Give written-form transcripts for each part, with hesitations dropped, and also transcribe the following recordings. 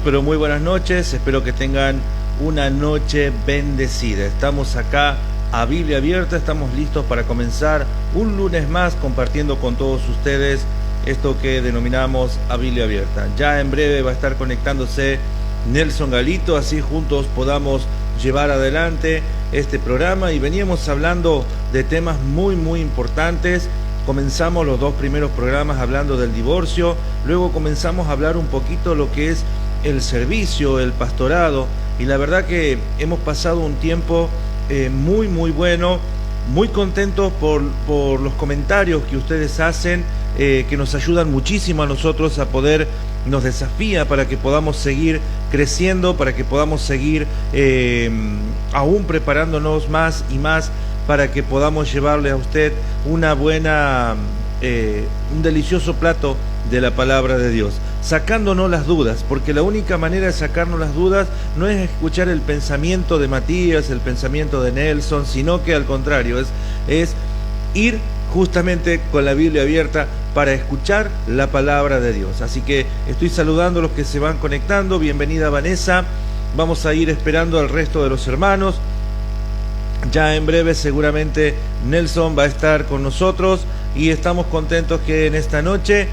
Pero muy buenas noches, espero que tengan una noche bendecida. Estamos acá a Biblia Abierta, estamos listos para comenzar un lunes más compartiendo con todos ustedes esto que denominamos a Biblia Abierta. Ya en breve va a estar conectándose Nelson Galito, así juntos podamos llevar adelante este programa, y veníamos hablando de temas muy importantes. Comenzamos los dos primeros programas hablando del divorcio, luego comenzamos a hablar un poquito lo que es el servicio, el pastorado, y la verdad que hemos pasado un tiempo muy bueno, muy contentos por los comentarios que ustedes hacen, que nos ayudan muchísimo a nosotros a poder, nos desafía para que podamos seguir creciendo, para que podamos seguir aún preparándonos más y más, para que podamos llevarle a usted una buena, un delicioso plato de la palabra de Dios, sacándonos las dudas, porque la única manera de sacarnos las dudas no es escuchar el pensamiento de Matías, el pensamiento de Nelson, sino que al contrario, es ir justamente con la Biblia abierta para escuchar la palabra de Dios. Así que estoy saludando a los que se van conectando. Bienvenida Vanessa, vamos a ir esperando al resto de los hermanos. Ya en breve seguramente Nelson va a estar con nosotros, y estamos contentos que en esta noche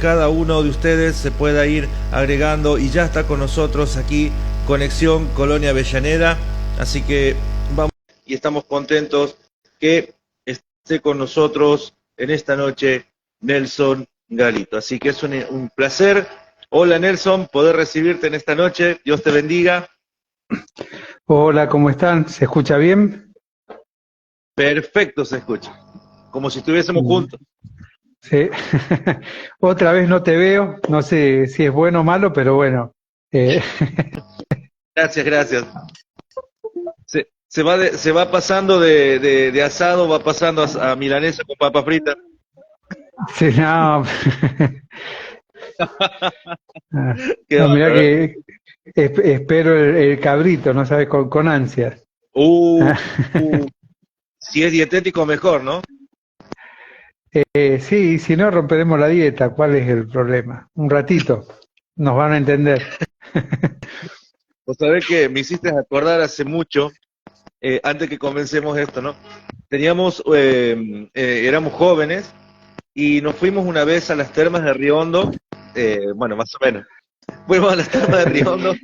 cada uno de ustedes se pueda ir agregando, y ya está con nosotros aquí Conexión Colonia Avellaneda, así que vamos, y estamos contentos que esté con nosotros en esta noche Nelson Galito, así que es un placer. Hola Nelson, poder recibirte en esta noche, Dios te bendiga. Hola, ¿cómo están? ¿Se escucha bien? Perfecto, se escucha, como si estuviésemos juntos. Sí. Otra vez no te veo, no sé si es bueno o malo, pero bueno. Gracias. Se va pasando de asado, va pasando a milanesa con papa frita. Sí, no. Qué No, mirá bárbaro, ¿eh? que espero el cabrito, ¿no sabes? Con ansias. Uh, si es dietético, mejor, ¿no? Sí, si no romperemos la dieta, ¿cuál es el problema? Un ratito, nos van a entender. Vos sabés que me hiciste acordar hace mucho, antes que comencemos esto, ¿no? Éramos jóvenes y nos fuimos una vez a las termas de Río Hondo, bueno, más o menos. Fuimos a las termas de Río Hondo,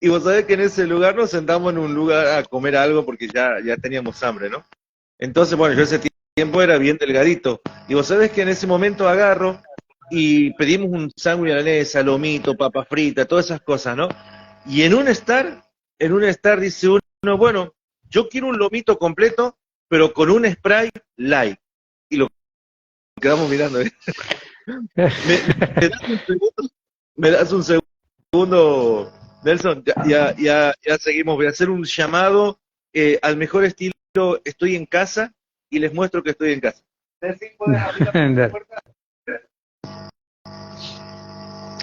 y vos sabés que en ese lugar nos sentamos en un lugar a comer algo porque ya teníamos hambre, ¿no? Entonces, bueno, yo ese tiempo era bien delgadito, y vos sabés que en ese momento agarro y pedimos un sándwich milanesa, lomito, papa frita, todas esas cosas, ¿no? Y en un estar dice uno, bueno, yo quiero un lomito completo, pero con un spray light. Y lo quedamos mirando, ¿eh? ¿Me das un segundo? ¿Me das un segundo, Nelson? Ya seguimos. Voy a hacer un llamado al mejor estilo. Estoy en casa y les muestro que estoy en casa. ¿Puedes abrir la puerta?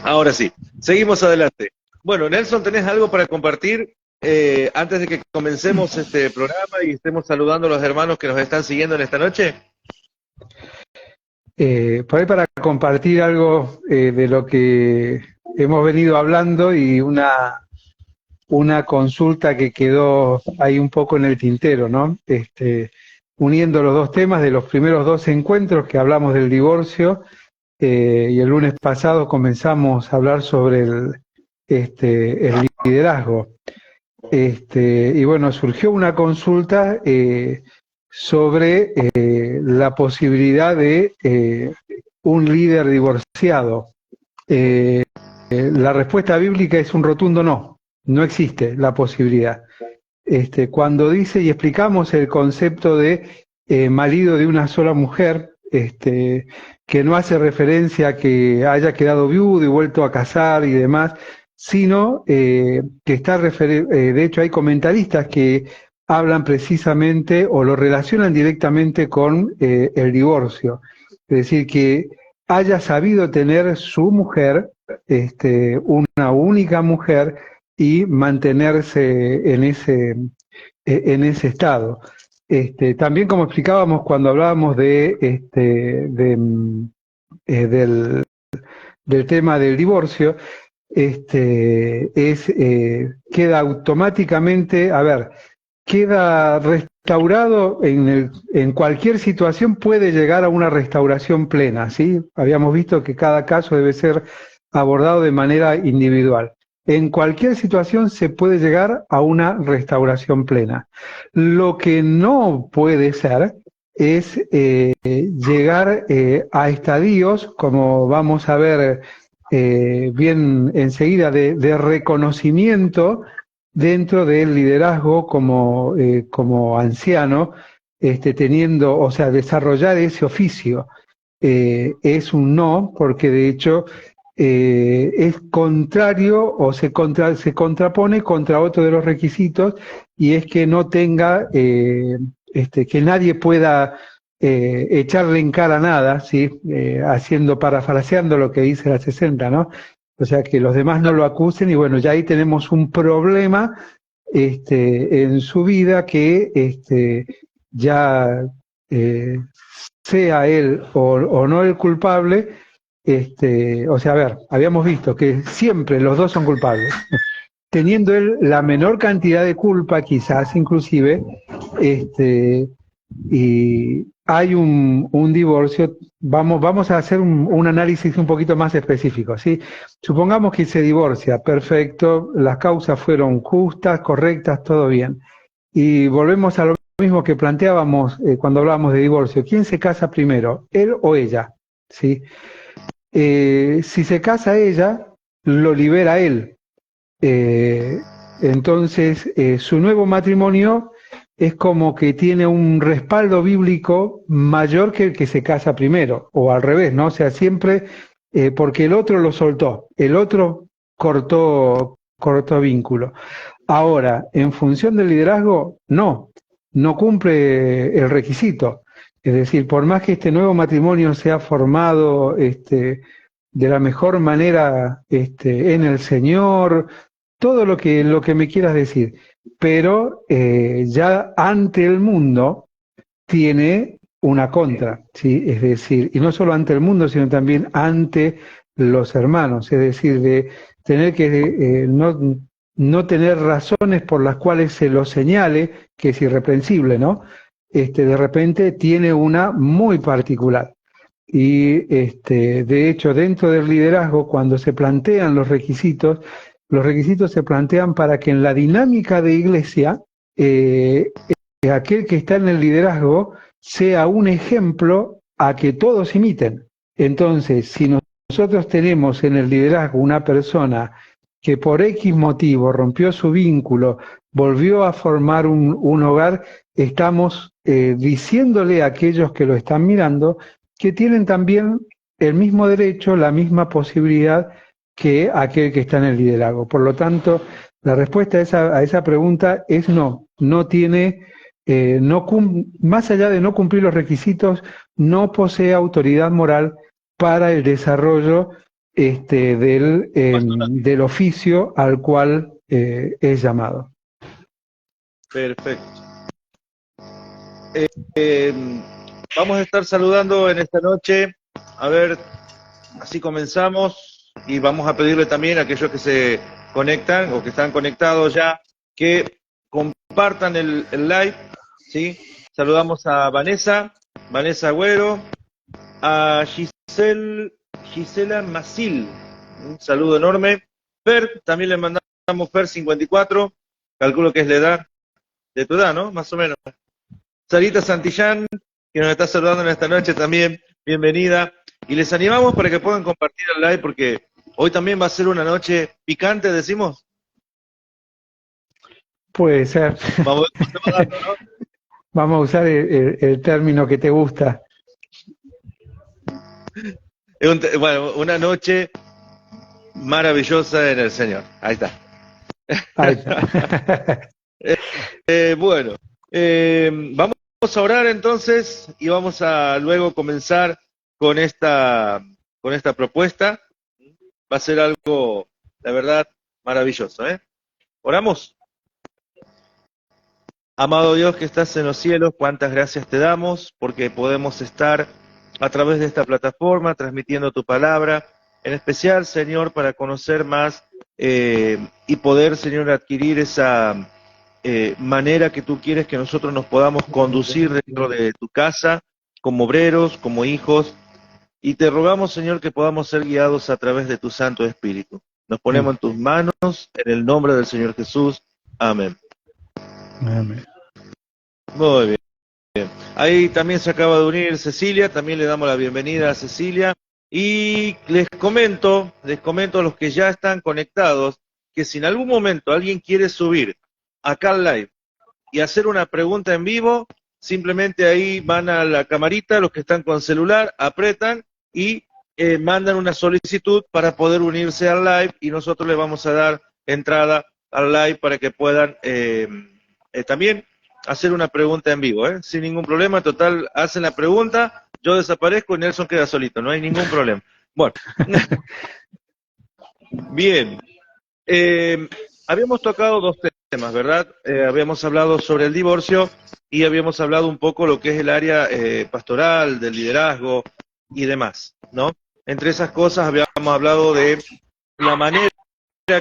Ahora sí, seguimos adelante. Bueno, Nelson, ¿tenés algo para compartir antes de que comencemos este programa y estemos saludando a los hermanos que nos están siguiendo en esta noche? Por ahí para compartir algo de lo que hemos venido hablando, y una consulta que quedó ahí un poco en el tintero, ¿no? Uniendo los dos temas de los primeros dos encuentros que hablamos del divorcio, y el lunes pasado comenzamos a hablar sobre el liderazgo. Y bueno, surgió una consulta sobre la posibilidad de un líder divorciado. La respuesta bíblica es un rotundo no, no existe la posibilidad. Cuando dice y explicamos el concepto de marido de una sola mujer, que no hace referencia a que haya quedado viudo y vuelto a casar y demás, sino que está de hecho hay comentaristas que hablan precisamente o lo relacionan directamente con el divorcio, es decir, que haya sabido tener su mujer, una única mujer, y mantenerse en ese estado. También, como explicábamos cuando hablábamos del tema del divorcio, queda automáticamente, queda restaurado en cualquier situación, puede llegar a una restauración plena, ¿sí? Habíamos visto que cada caso debe ser abordado de manera individual. En cualquier situación se puede llegar a una restauración plena. Lo que no puede ser es llegar a estadios, como vamos a ver bien enseguida, de reconocimiento dentro del liderazgo como anciano, teniendo, o sea, desarrollar ese oficio. Es un no, porque de hecho es contrario o se contrapone contra otro de los requisitos, y es que no tenga, que nadie pueda echarle en cara nada, ¿sí? Parafraseando lo que dice la 60, ¿no? O sea, que los demás no lo acusen, y bueno, ya ahí tenemos un problema en su vida que ya sea él o no el culpable, o sea, habíamos visto que siempre los dos son culpables, teniendo él la menor cantidad de culpa, quizás inclusive, y hay un divorcio. Vamos a hacer un análisis un poquito más específico, ¿sí? Supongamos que se divorcia, perfecto, las causas fueron justas, correctas, todo bien. Y volvemos a lo mismo que planteábamos cuando hablábamos de divorcio. ¿Quién se casa primero, él o ella? ¿Sí? Si se casa ella, lo libera él. Entonces, su nuevo matrimonio es como que tiene un respaldo bíblico mayor que el que se casa primero, o al revés, ¿no? O sea, siempre porque el otro lo soltó, el otro cortó vínculo. Ahora, en función del liderazgo, no cumple el requisito. Es decir, por más que este nuevo matrimonio sea formado de la mejor manera en el Señor, todo lo que me quieras decir, pero ya ante el mundo tiene una contra, ¿sí? Es decir, y no solo ante el mundo, sino también ante los hermanos, es decir, de tener que no tener razones por las cuales se lo señale, que es irreprensible, ¿no? De repente tiene una muy particular. Y de hecho, dentro del liderazgo, cuando se plantean los requisitos se plantean para que en la dinámica de iglesia, aquel que está en el liderazgo sea un ejemplo a que todos imiten. Entonces, si nosotros tenemos en el liderazgo una persona que por X motivo rompió su vínculo, volvió a formar un hogar, estamos diciéndole a aquellos que lo están mirando que tienen también el mismo derecho, la misma posibilidad que aquel que está en el liderazgo. Por lo tanto, la respuesta a esa pregunta es no tiene, más allá de no cumplir los requisitos, no posee autoridad moral para el desarrollo del oficio al cual es llamado. Perfecto. Vamos a estar saludando en esta noche, a ver, así comenzamos, y vamos a pedirle también a aquellos que se conectan o que están conectados ya, que compartan el live, ¿sí? Saludamos a Vanessa Agüero, a Gisela Masil, un saludo enorme. Fer, también le mandamos Fer 54, calculo que es la edad de tu edad, ¿no? Más o menos. Sarita Santillán, que nos está saludando en esta noche también, bienvenida. Y les animamos para que puedan compartir el live, porque hoy también va a ser una noche picante, decimos. Puede ser. Vamos a usar el término que te gusta. Bueno, una noche maravillosa en el Señor. Ahí está. Ahí está. Bueno, vamos a orar entonces y vamos a luego comenzar con esta propuesta. Va a ser algo, la verdad, maravilloso, ¿eh? Oramos. Amado Dios que estás en los cielos, cuántas gracias te damos porque podemos estar a través de esta plataforma transmitiendo tu palabra en especial, Señor, para conocer más y poder, Señor, adquirir esa manera que tú quieres que nosotros nos podamos conducir dentro de tu casa, como obreros, como hijos, y te rogamos, Señor, que podamos ser guiados a través de tu Santo Espíritu. Nos ponemos en tus manos, en el nombre del Señor Jesús. Amén. Amén. Muy bien. Ahí también se acaba de unir Cecilia, también le damos la bienvenida a Cecilia. Y les comento a los que ya están conectados, que si en algún momento alguien quiere subir acá al live y hacer una pregunta en vivo, simplemente ahí van a la camarita, los que están con celular, apretan y mandan una solicitud para poder unirse al live, y nosotros les vamos a dar entrada al live para que puedan también hacer una pregunta en vivo, sin ningún problema. Total, hacen la pregunta, yo desaparezco y Nelson queda solito, no hay ningún problema. Bueno, bien, habíamos tocado dos temas, ¿verdad? Habíamos hablado sobre el divorcio y habíamos hablado un poco lo que es el área pastoral, del liderazgo y demás, ¿no? Entre esas cosas habíamos hablado de la manera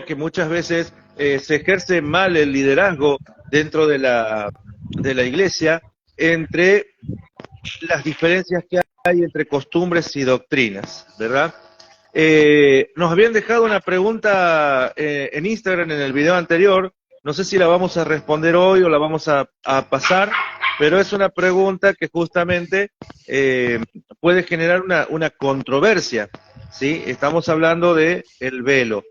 que muchas veces se ejerce mal el liderazgo dentro de la iglesia, entre las diferencias que hay entre costumbres y doctrinas, ¿verdad? Nos habían dejado una pregunta en Instagram en el video anterior, no sé si la vamos a responder hoy o la vamos a pasar, pero es una pregunta que justamente puede generar una controversia, ¿sí? Estamos hablando de el velo,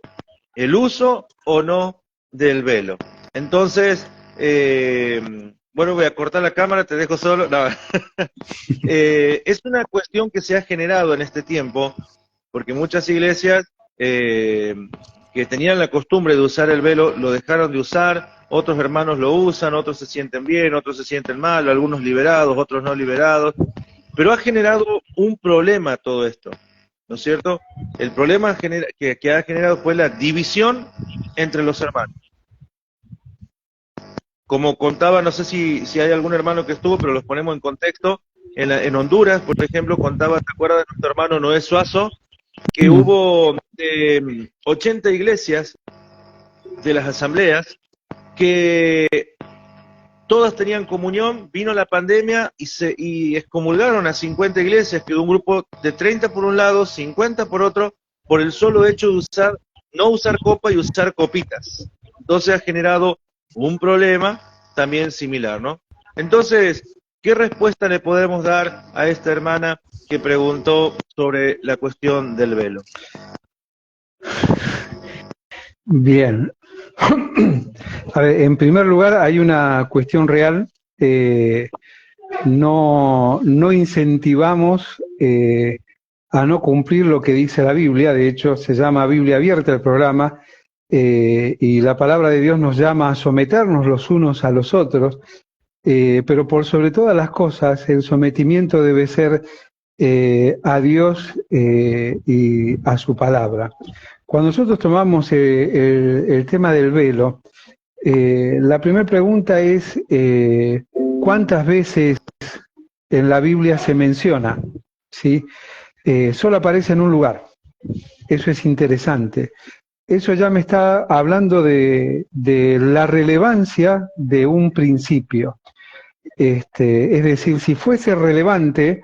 el uso o no del velo. Entonces, bueno, voy a cortar la cámara, te dejo solo. No. Es una cuestión que se ha generado en este tiempo, porque muchas iglesias que tenían la costumbre de usar el velo lo dejaron de usar, otros hermanos lo usan, otros se sienten bien, otros se sienten mal, algunos liberados, otros no liberados, pero ha generado un problema todo esto, ¿no es cierto? El problema que ha generado fue la división entre los hermanos. Como contaba, no sé si hay algún hermano que estuvo, pero los ponemos en contexto. En Honduras, por ejemplo, contaba, ¿te acuerdas de nuestro hermano Noé Suazo? Que hubo 80 iglesias de las asambleas que todas tenían comunión, vino la pandemia y excomulgaron a 50 iglesias, quedó un grupo de 30 por un lado, 50 por otro, por el solo hecho de no usar copa y usar copitas. Entonces ha generado un problema también similar, ¿no? Entonces, ¿qué respuesta le podemos dar a esta hermana que preguntó sobre la cuestión del velo? Bien. A ver, en primer lugar, hay una cuestión real. No incentivamos a no cumplir lo que dice la Biblia. De hecho, se llama Biblia Abierta el programa. Y la palabra de Dios nos llama a someternos los unos a los otros, pero por sobre todas las cosas el sometimiento debe ser a Dios y a su palabra. Cuando nosotros tomamos el tema del velo, la primera pregunta es ¿cuántas veces en la Biblia se menciona? ¿Sí? Solo aparece en un lugar. Eso es interesante. Eso ya me está hablando de la relevancia de un principio. Es decir, si fuese relevante,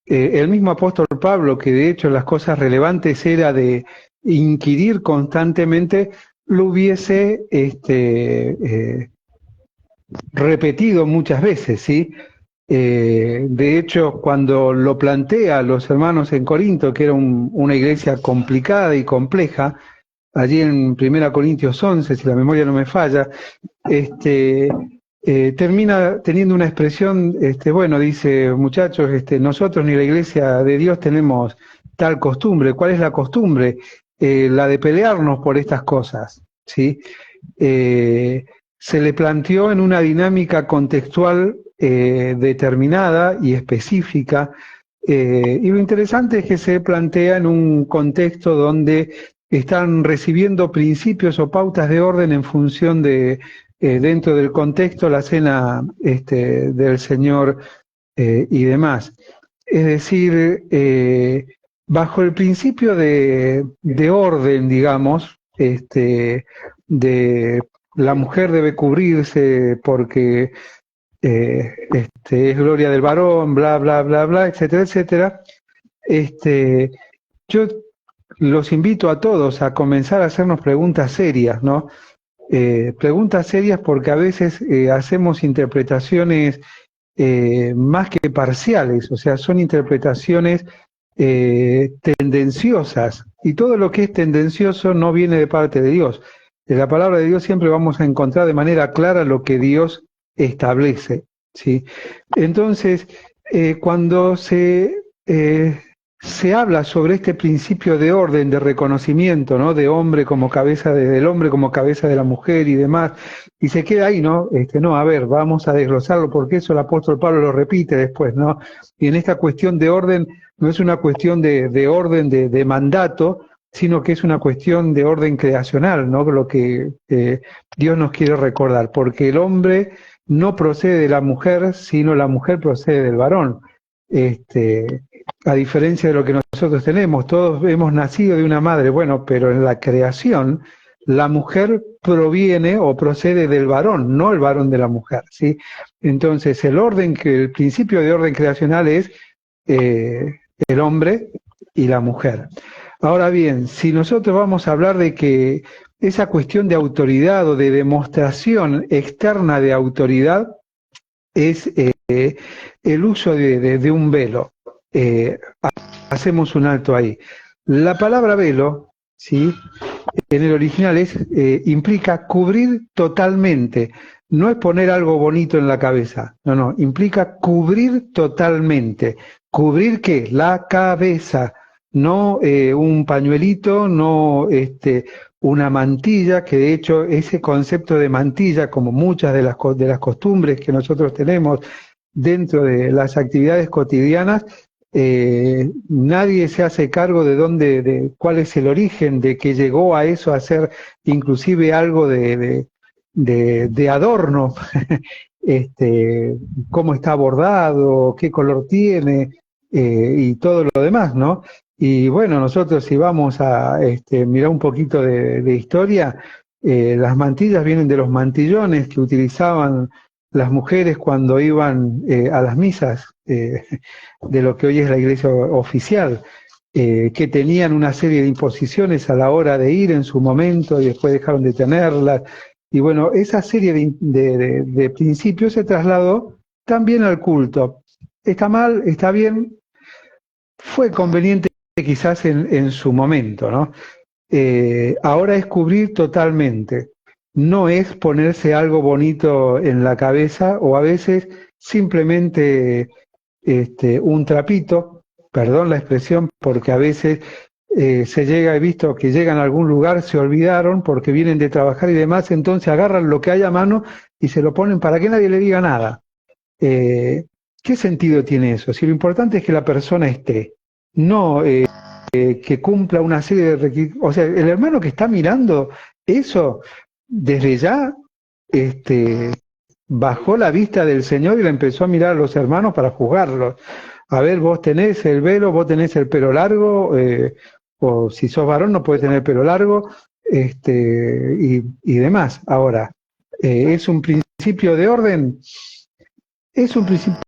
el mismo apóstol Pablo, que de hecho las cosas relevantes era de inquirir constantemente, lo hubiese repetido muchas veces, ¿sí? De hecho, cuando lo plantea a los hermanos en Corinto, que era una iglesia complicada y compleja, allí en 1 Corintios 11, si la memoria no me falla, termina teniendo una expresión, bueno, dice, muchachos, nosotros ni la iglesia de Dios tenemos tal costumbre. ¿Cuál es la costumbre? La de pelearnos por estas cosas, ¿sí? Se le planteó en una dinámica contextual determinada y específica, y lo interesante es que se plantea en un contexto donde están recibiendo principios o pautas de orden en función de, dentro del contexto, la cena del Señor y demás. Es decir, bajo el principio de orden, digamos, de la mujer debe cubrirse porque es gloria del varón, bla, bla, bla, bla, etcétera, etcétera. Yo los invito a todos a comenzar a hacernos preguntas serias, ¿no? Preguntas serias porque a veces hacemos interpretaciones más que parciales, o sea, son interpretaciones tendenciosas, y todo lo que es tendencioso no viene de parte de Dios. En la palabra de Dios siempre vamos a encontrar de manera clara lo que Dios establece, ¿sí? Entonces, cuando se habla sobre este principio de orden, de reconocimiento, ¿no? De hombre como cabeza del hombre como cabeza de la mujer y demás, y se queda ahí, ¿no? No, a ver, vamos a desglosarlo porque eso el apóstol Pablo lo repite después, ¿no? Y en esta cuestión de orden no es una cuestión de orden de mandato, sino que es una cuestión de orden creacional, ¿no? Lo que Dios nos quiere recordar, porque el hombre no procede de la mujer, sino la mujer procede del varón. A diferencia de lo que nosotros tenemos, todos hemos nacido de una madre, bueno, pero en la creación la mujer proviene o procede del varón, no el varón de la mujer, ¿sí? Entonces el principio de orden creacional es el hombre y la mujer. Ahora bien, si nosotros vamos a hablar de que esa cuestión de autoridad o de demostración externa de autoridad es el uso de un velo. Hacemos un alto ahí. La palabra velo, ¿sí? En el original implica cubrir totalmente. No es poner algo bonito en la cabeza, no, implica cubrir totalmente. ¿Cubrir qué? La cabeza, no un pañuelito, no una mantilla, que de hecho ese concepto de mantilla, como muchas de las costumbres que nosotros tenemos dentro de las actividades cotidianas, nadie se hace cargo de cuál es el origen de que llegó a eso, a ser inclusive algo de adorno, cómo está bordado, qué color tiene, y todo lo demás, ¿no? Y bueno, nosotros si vamos a mirar un poquito de historia, las mantillas vienen de los mantillones que utilizaban las mujeres cuando iban a las misas de lo que hoy es la iglesia oficial, que tenían una serie de imposiciones a la hora de ir en su momento y después dejaron de tenerlas. Y bueno, esa serie de principios se trasladó también al culto. ¿Está mal? ¿Está bien? Fue conveniente quizás en su momento, ¿no? Ahora es cubrir totalmente. No es ponerse algo bonito en la cabeza o a veces simplemente un trapito, perdón la expresión, porque a veces se llega, he visto que llegan a algún lugar, se olvidaron porque vienen de trabajar y demás, entonces agarran lo que hay a mano y se lo ponen para que nadie le diga nada. ¿Qué sentido tiene eso? Si lo importante es que la persona esté, no que cumpla una serie de requisitos. O sea, el hermano que está mirando eso, desde ya bajó la vista del Señor y le empezó a mirar a los hermanos para juzgarlos. A ver, vos tenés el velo, vos tenés el pelo largo, o si sos varón no puedes tener pelo largo, y demás. Ahora, ¿es un principio de orden? Es un principio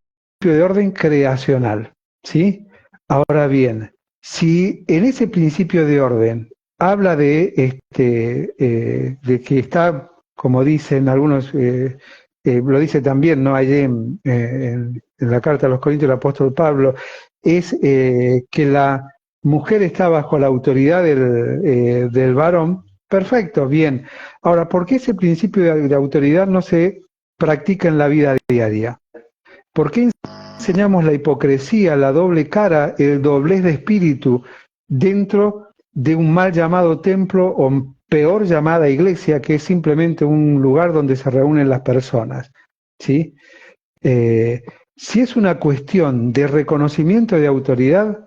de orden creacional, ¿sí? Ahora bien, si en ese principio de orden habla de que está, como dicen algunos, lo dice también, ¿no? Allí en la carta a los Corintios el apóstol Pablo, es que la mujer está bajo la autoridad del varón. Perfecto, bien. Ahora, ¿por qué ese principio de autoridad no se practica en la vida diaria? ¿Por qué enseñamos la hipocresía, la doble cara, el doblez de espíritu dentro de un mal llamado templo o peor llamada iglesia, que es simplemente un lugar donde se reúnen las personas? ¿Sí? Si es una cuestión de reconocimiento de autoridad,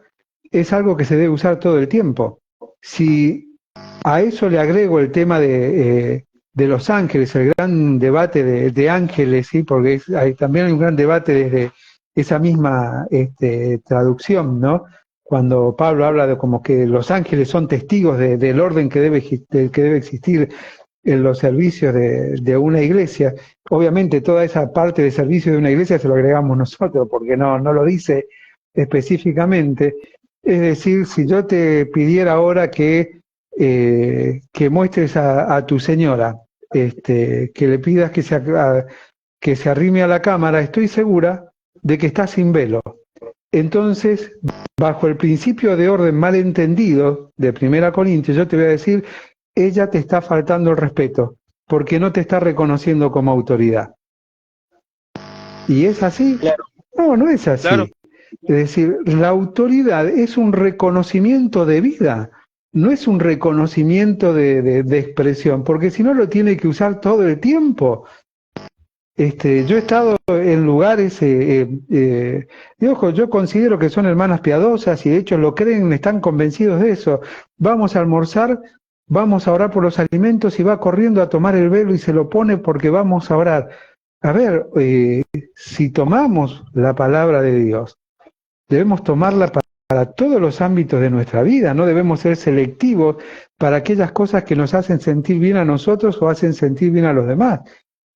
es algo que se debe usar todo el tiempo. Si a eso le agrego el tema de los ángeles, el gran debate de ángeles, ¿sí? Porque también hay un gran debate desde esa misma traducción, ¿no? cuando Pablo habla de como que los ángeles son testigos del orden que debe existir en los servicios de una iglesia. Obviamente toda esa parte de servicio de una iglesia se lo agregamos nosotros, porque no lo dice específicamente. Es decir, si yo te pidiera ahora que muestres a tu señora, que le pidas que se arrime a la cámara, estoy segura de que está sin velo. Entonces, bajo el principio de orden malentendido de 1 Corintios, yo te voy a decir, ella te está faltando el respeto, porque no te está reconociendo como autoridad. ¿Y es así? Claro. No es así. Claro. Es decir, la autoridad es un reconocimiento de vida, no es un reconocimiento de expresión, porque si no lo tiene que usar todo el tiempo. Yo he estado en lugares, y ojo, yo considero que son hermanas piadosas y de hecho lo creen, están convencidos de eso. Vamos a almorzar, vamos a orar por los alimentos y va corriendo a tomar el velo y se lo pone porque vamos a orar. A ver, si tomamos la palabra de Dios, debemos tomarla para todos los ámbitos de nuestra vida, no debemos ser selectivos para aquellas cosas que nos hacen sentir bien a nosotros o hacen sentir bien a los demás.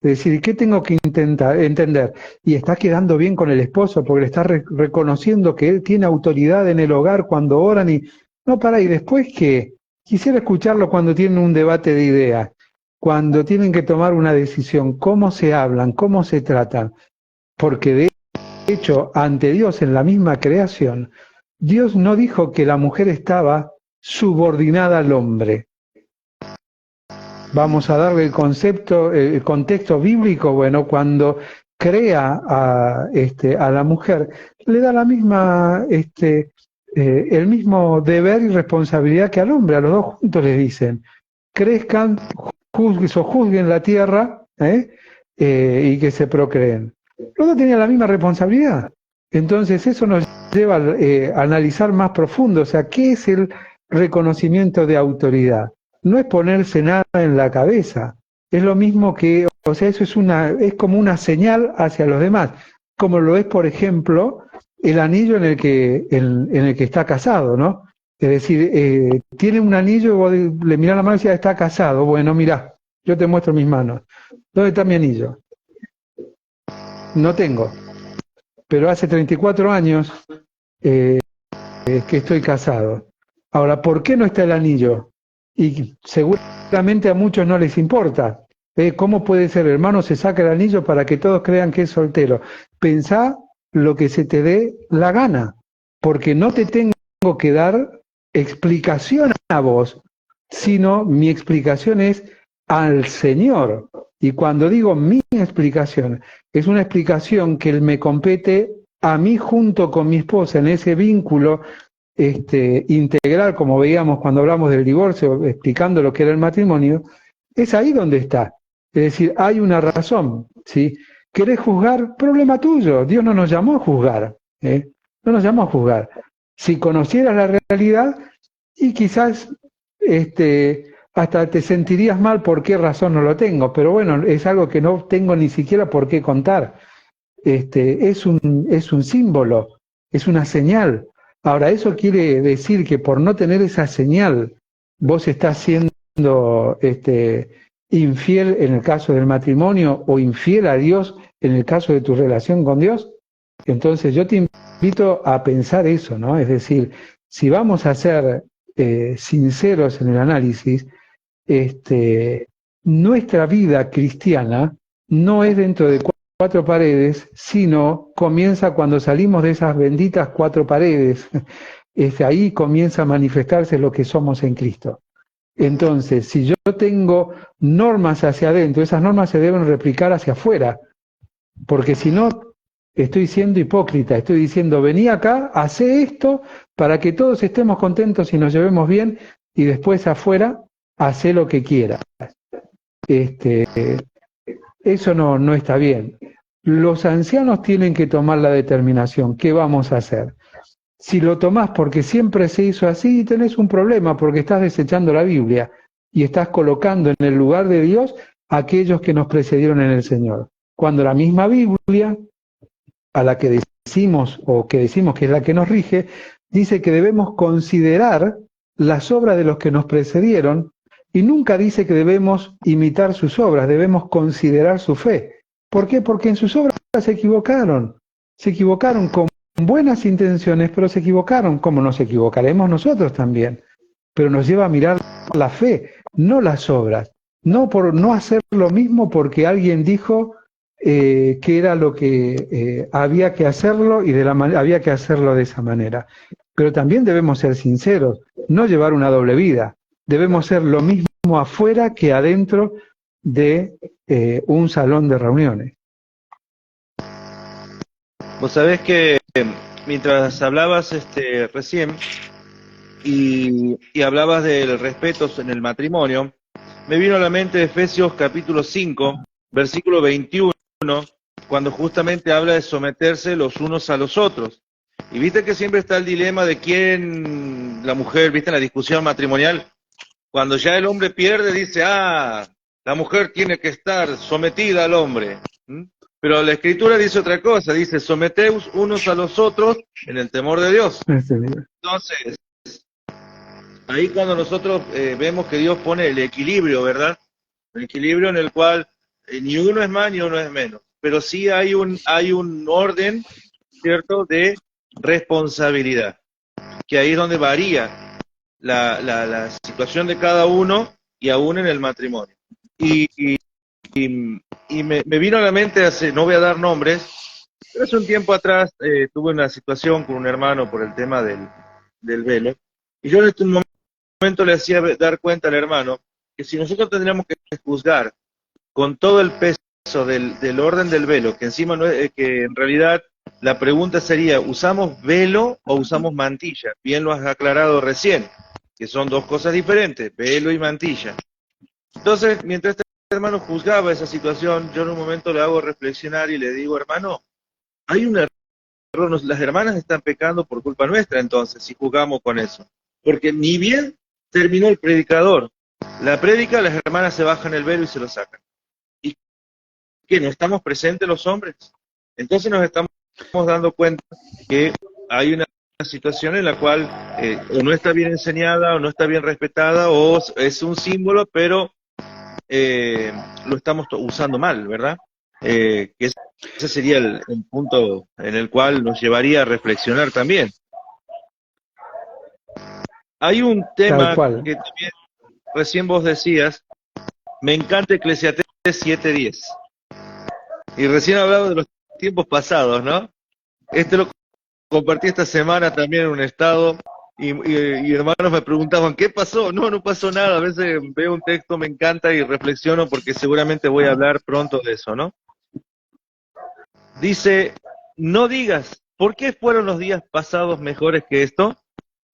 Es decir, ¿qué tengo que entender? Y está quedando bien con el esposo porque le está reconociendo que él tiene autoridad en el hogar cuando oran y... No, ¿y después qué? Quisiera escucharlo cuando tienen un debate de ideas, cuando tienen que tomar una decisión, cómo se hablan, cómo se tratan. Porque de hecho, ante Dios en la misma creación, Dios no dijo que la mujer estaba subordinada al hombre. Vamos a darle el contexto bíblico. Bueno, cuando crea a la mujer, le da la misma, el mismo deber y responsabilidad que al hombre. A los dos juntos les dicen, crezcan, juzguen la tierra, y que se procreen. Los dos tenían la misma responsabilidad. Entonces eso nos lleva a analizar más profundo, o sea, ¿qué es el reconocimiento de autoridad? No es ponerse nada en la cabeza, es lo mismo que, o sea, eso es como una señal hacia los demás, como lo es, por ejemplo, el anillo en el que está casado, ¿no? Es decir, tiene un anillo y vos le mirás la mano y decís, está casado. Bueno, mirá, yo te muestro mis manos. ¿Dónde está mi anillo? No tengo, pero hace 34 años que estoy casado. Ahora, ¿por qué no está el anillo? Y seguramente a muchos no les importa. ¿Cómo puede ser? El hermano se saca el anillo para que todos crean que es soltero. Pensá lo que se te dé la gana, porque no te tengo que dar explicación a vos, sino mi explicación es al Señor. Y cuando digo mi explicación, es una explicación que me compete a mí junto con mi esposa en ese vínculo integral, como veíamos cuando hablamos del divorcio, explicando lo que era el matrimonio. Es ahí donde está. Es decir, hay una razón, ¿sí? ¿Querés juzgar? Problema tuyo. Dios no nos llamó a juzgar, no nos llamó a juzgar. Si conocieras la realidad, y quizás hasta te sentirías mal por qué razón no lo tengo, pero bueno, es algo que no tengo ni siquiera por qué contar. Es un símbolo, es una señal. Ahora, eso quiere decir que por no tener esa señal, vos estás siendo infiel en el caso del matrimonio o infiel a Dios en el caso de tu relación con Dios. Entonces yo te invito a pensar eso, ¿no? Es decir, si vamos a ser sinceros en el análisis, nuestra vida cristiana no es dentro de cuatro paredes, sino comienza cuando salimos de esas benditas cuatro paredes. Ahí comienza a manifestarse lo que somos en Cristo. Entonces, si yo tengo normas hacia adentro, esas normas se deben replicar hacia afuera, porque si no, estoy siendo hipócrita, estoy diciendo, vení acá, hacé esto para que todos estemos contentos y nos llevemos bien, y después afuera, hacé lo que quieras. Eso no está bien. Los ancianos tienen que tomar la determinación. ¿Qué vamos a hacer? Si lo tomás porque siempre se hizo así, tenés un problema porque estás desechando la Biblia y estás colocando en el lugar de Dios a aquellos que nos precedieron en el Señor. Cuando la misma Biblia, a la que decimos o que decimos que es la que nos rige, dice que debemos considerar las obras de los que nos precedieron, y nunca dice que debemos imitar sus obras, debemos considerar su fe. ¿Por qué? Porque en sus obras se equivocaron con buenas intenciones, pero se equivocaron, como nos equivocaremos nosotros también. Pero nos lleva a mirar la fe, no las obras, no por no hacer lo mismo porque alguien dijo que era lo que había que hacerlo y había que hacerlo de esa manera. Pero también debemos ser sinceros, no llevar una doble vida. Debemos ser lo mismo afuera que adentro de un salón de reuniones. Vos sabés que mientras hablabas recién y hablabas del respeto en el matrimonio, me vino a la mente Efesios capítulo 5, versículo 21, cuando justamente habla de someterse los unos a los otros. Y viste que siempre está el dilema de quién, la mujer, viste, en la discusión matrimonial, cuando ya el hombre pierde, dice, la mujer tiene que estar sometida al hombre. ¿Mm? Pero la Escritura dice otra cosa, dice, someteos unos a los otros en el temor de Dios. Entonces, ahí cuando nosotros vemos que Dios pone el equilibrio, ¿verdad? El equilibrio en el cual ni uno es más ni uno es menos. Pero sí hay un orden, ¿cierto?, de responsabilidad, que ahí es donde varía la situación de cada uno y aún en el matrimonio. Y me vino a la mente, no voy a dar nombres, pero hace un tiempo atrás tuve una situación con un hermano por el tema del velo, y yo en este momento le hacía dar cuenta al hermano que si nosotros tendríamos que juzgar con todo el peso del orden del velo, que encima no es, que en realidad la pregunta sería, ¿usamos velo o usamos mantilla? Bien lo has aclarado recién, que son dos cosas diferentes, velo y mantilla. Entonces, mientras este hermano juzgaba esa situación, yo en un momento le hago reflexionar y le digo, hermano, hay un error, las hermanas están pecando por culpa nuestra entonces, si juzgamos con eso. Porque ni bien terminó el predicador, la prédica, las hermanas se bajan el velo y se lo sacan. ¿Y qué? ¿No estamos presentes los hombres? Entonces nos estamos dando cuenta que hay una situación en la cual o no está bien enseñada, o no está bien respetada, o es un símbolo, pero lo estamos usando mal, ¿verdad? Que ese sería el punto en el cual nos llevaría a reflexionar también. Hay un tema que también recién vos decías, me encanta Eclesiastés 7:10. Y recién hablaba de los tiempos pasados, ¿no? Lo compartí esta semana también en un estado y hermanos me preguntaban, ¿qué pasó? No pasó nada. A veces veo un texto, me encanta y reflexiono porque seguramente voy a hablar pronto de eso, ¿no? Dice, no digas, ¿por qué fueron los días pasados mejores que esto?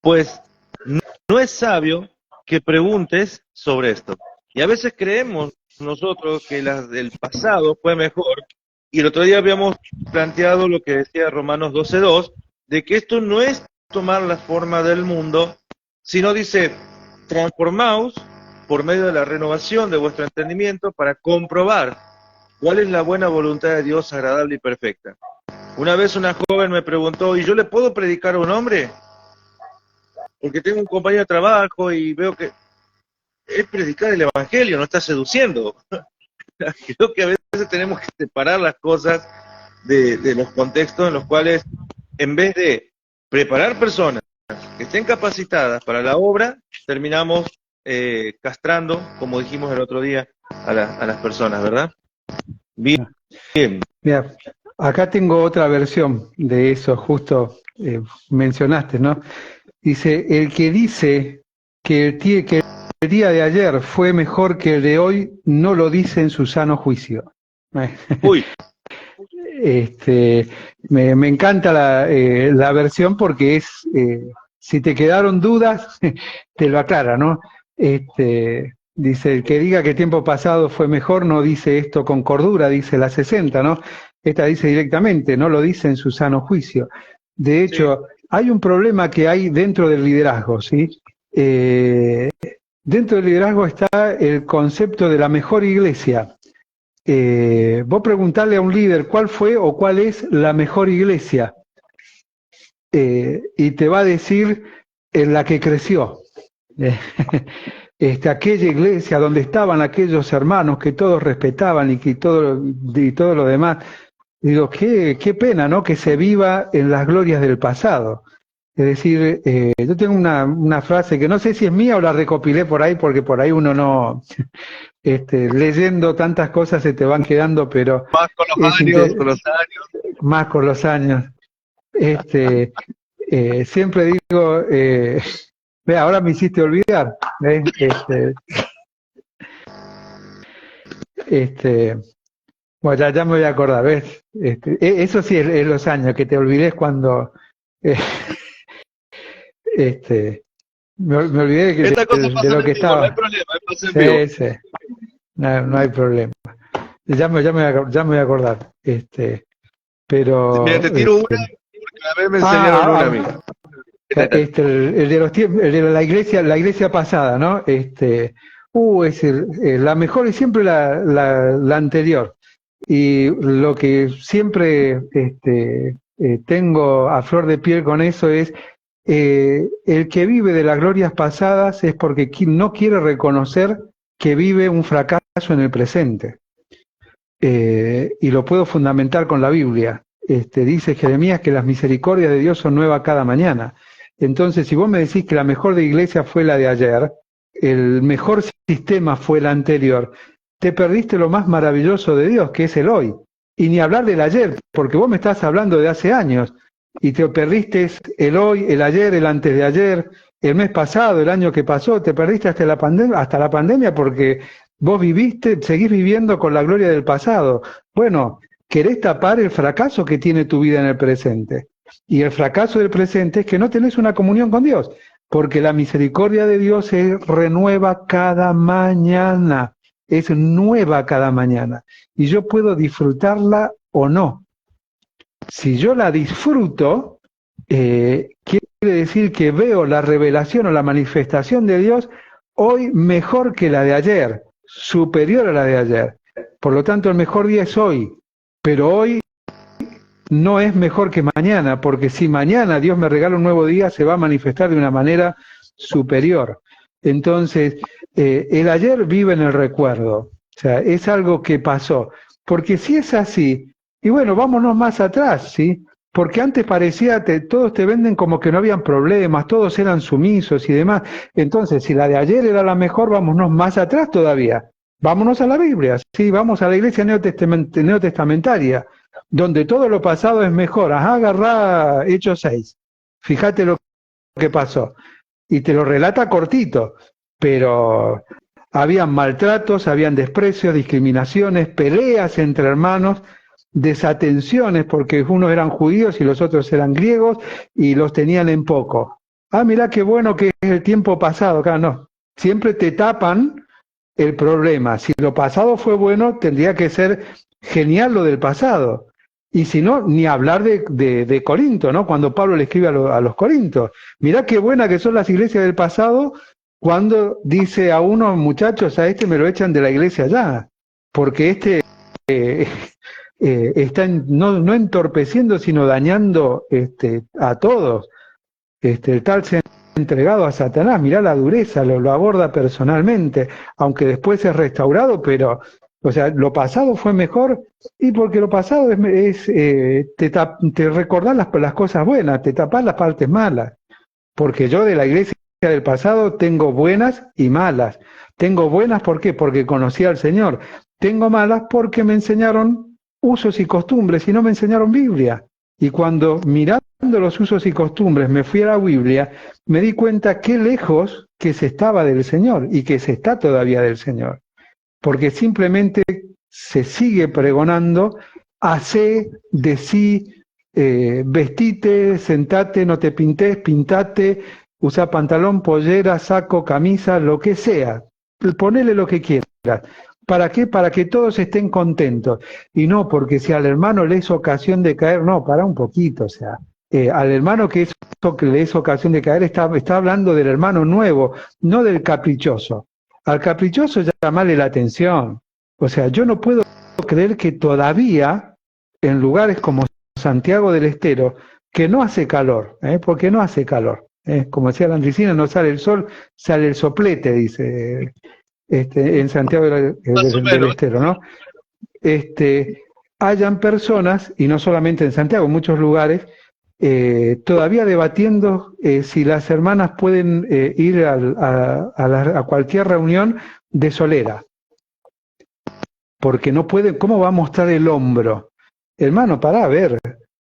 Pues no es sabio que preguntes sobre esto. Y a veces creemos nosotros que las del pasado fue mejor, y el otro día habíamos planteado lo que decía Romanos 12:2, de que esto no es tomar la forma del mundo, sino dice, transformaos por medio de la renovación de vuestro entendimiento para comprobar cuál es la buena voluntad de Dios agradable y perfecta. Una vez una joven me preguntó, ¿y yo le puedo predicar a un hombre? Porque tengo un compañero de trabajo y veo que es predicar el evangelio, no está seduciendo. Creo que a veces tenemos que separar las cosas de los contextos en los cuales, en vez de preparar personas que estén capacitadas para la obra, terminamos castrando, como dijimos el otro día, a las personas, ¿verdad? Bien. Mira, acá tengo otra versión de eso, justo mencionaste, ¿no? Dice, el que dice que el día de ayer fue mejor que el de hoy, no lo dice en su sano juicio. Uy. Me encanta la versión porque es, si te quedaron dudas, te lo aclara, ¿no? Dice, el que diga que tiempo pasado fue mejor, no dice esto con cordura, dice la 60, ¿no? Esta dice directamente, no lo dice en su sano juicio. De hecho, sí, hay un problema que hay dentro del liderazgo, ¿sí? Dentro del liderazgo está el concepto de la mejor iglesia. Vos preguntarle a un líder cuál fue o cuál es la mejor iglesia. y te va a decir en la que creció. Aquella iglesia donde estaban aquellos hermanos que todos respetaban y todo lo demás. Digo, qué pena, ¿no? Que se viva en las glorias del pasado. Es decir, yo tengo una frase que no sé si es mía o la recopilé por ahí, porque por ahí uno no, leyendo tantas cosas se te van quedando, pero más con los años, con los años. Más con los años. Siempre digo, ve, ahora me hiciste olvidar. Bueno, ya me voy a acordar, ¿ves? Eso sí es los años, que te olvides cuando... me olvidé de lo que estaba. No hay problema, sí. No hay problema. Ya me voy a acordar. Pero... Mira, te tiro una, porque a vez me enseñaron una a mí. El de la iglesia pasada, ¿no? La mejor es siempre la anterior. Y lo que siempre tengo a flor de piel con eso es el que vive de las glorias pasadas es porque no quiere reconocer que vive un fracaso en el presente. Y lo puedo fundamentar con la Biblia. Dice Jeremías que las misericordias de Dios son nuevas cada mañana. Entonces, si vos me decís que la mejor de iglesia fue la de ayer, el mejor sistema fue el anterior, te perdiste lo más maravilloso de Dios, que es el hoy. Y ni hablar del ayer, porque vos me estás hablando de hace años, y te perdiste el hoy, el ayer, el antes de ayer, el mes pasado, el año que pasó, te perdiste hasta la pandemia porque vos seguís viviendo con la gloria del pasado. Bueno, querés tapar el fracaso que tiene tu vida en el presente. Y el fracaso del presente es que no tenés una comunión con Dios, porque la misericordia de Dios se renueva cada mañana, es nueva cada mañana, y yo puedo disfrutarla o no. Si yo la disfruto, quiere decir que veo la revelación o la manifestación de Dios hoy mejor que la de ayer, superior a la de ayer. Por lo tanto, el mejor día es hoy, pero hoy no es mejor que mañana, porque si mañana Dios me regala un nuevo día, se va a manifestar de una manera superior. Entonces, el ayer vive en el recuerdo, o sea, es algo que pasó. Porque si es así, y bueno, vámonos más atrás, ¿sí? Porque antes parecía, todos te venden como que no habían problemas, todos eran sumisos y demás. Entonces, si la de ayer era la mejor, vámonos más atrás todavía. Vámonos a la Biblia, ¿sí? Vamos a la iglesia neotestamentaria, donde todo lo pasado es mejor. Agarrá Hechos 6, fíjate lo que pasó. Y te lo relata cortito, pero habían maltratos, habían desprecios, discriminaciones, peleas entre hermanos, desatenciones, porque unos eran judíos y los otros eran griegos, y los tenían en poco. Mirá qué bueno que es el tiempo pasado, acá no. Siempre te tapan el problema. Si lo pasado fue bueno, tendría que ser genial lo del pasado. Y si no, ni hablar de Corinto, ¿no? Cuando Pablo le escribe a los Corintos. Mirá qué buena que son las iglesias del pasado cuando dice a unos muchachos, a me lo echan de la iglesia ya, porque está no entorpeciendo, sino dañando a todos. El tal se ha entregado a Satanás, mirá la dureza, lo aborda personalmente, aunque después es restaurado, pero... O sea, lo pasado fue mejor, y porque lo pasado te recordás las cosas buenas, te tapás las partes malas. Porque yo de la iglesia del pasado tengo buenas y malas. Tengo buenas, ¿por qué? Porque conocí al Señor. Tengo malas porque me enseñaron usos y costumbres y no me enseñaron Biblia. Y cuando mirando los usos y costumbres me fui a la Biblia, me di cuenta qué lejos que se estaba del Señor y que se está todavía del Señor. Porque simplemente se sigue pregonando, hacé, decí, vestite, sentate, no te pintes, pintate, usa pantalón, pollera, saco, camisa, lo que sea, ponele lo que quieras. ¿Para qué? Para que todos estén contentos. Y no porque si al hermano le es ocasión de caer, no, para un poquito, o sea, al hermano que le es ocasión de caer está hablando del hermano nuevo, no del caprichoso. Al caprichoso llamarle la atención. O sea, yo no puedo creer que todavía, en lugares como Santiago del Estero, que no hace calor, porque no hace calor. Como decía la Andricina, no sale el sol, sale el soplete, dice en Santiago del Estero, ¿no? Hayan personas, y no solamente en Santiago, en muchos lugares, todavía debatiendo si las hermanas pueden ir a cualquier reunión de solera, porque no pueden. ¿Cómo va a mostrar el hombro? Hermano, pará, a ver,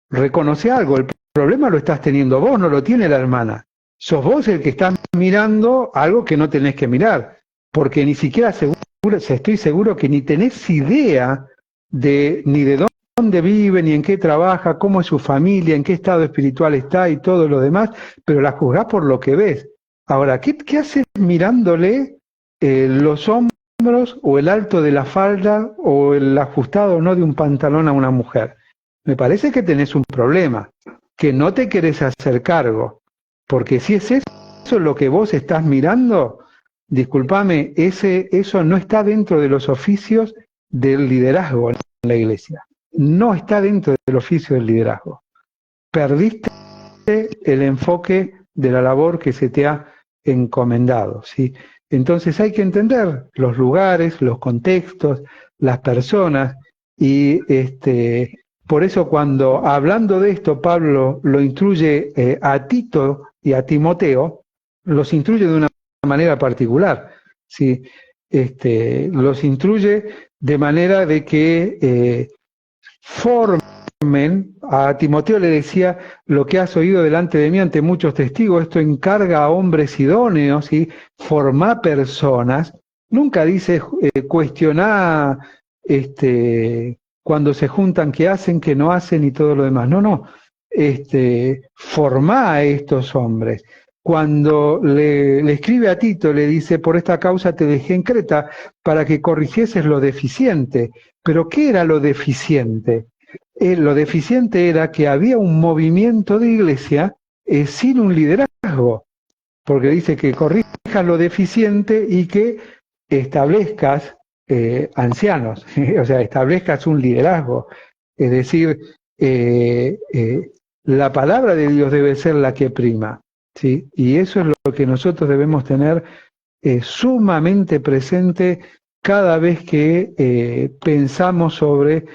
reconoce algo, el problema lo estás teniendo vos, no lo tiene la hermana. Sos vos el que estás mirando algo que no tenés que mirar, porque ni siquiera estoy seguro que ni tenés idea ni de dónde vive, ni en qué trabaja, cómo es su familia, en qué estado espiritual está y todo lo demás, pero la juzgás por lo que ves. Ahora, ¿qué haces mirándole los hombros o el alto de la falda o el ajustado o no de un pantalón a una mujer? Me parece que tenés un problema, que no te querés hacer cargo, porque si es eso lo que vos estás mirando, discúlpame, eso no está dentro de los oficios del liderazgo en la iglesia. No está dentro del oficio del liderazgo. Perdiste el enfoque de la labor que se te ha encomendado, ¿sí? Entonces hay que entender los lugares, los contextos, las personas, y por eso cuando hablando de esto Pablo lo instruye a Tito y a Timoteo, los instruye de una manera particular, ¿sí? Los instruye de manera de que formen. A Timoteo le decía: lo que has oído delante de mí ante muchos testigos, esto encarga a hombres idóneos, y formá personas. Nunca dice cuestioná cuando se juntan qué hacen, qué no hacen y todo lo demás. No, formá a estos hombres. Cuando le escribe a Tito, le dice: por esta causa te dejé en Creta, para que corrigieses lo deficiente. ¿Pero qué era lo deficiente? Lo deficiente era que había un movimiento de iglesia sin un liderazgo, porque dice que corrijas lo deficiente y que establezcas ancianos, o sea, establezcas un liderazgo. Es decir, la palabra de Dios debe ser la que prima, ¿sí? Y eso es lo que nosotros debemos tener sumamente presente cada vez que pensamos sobre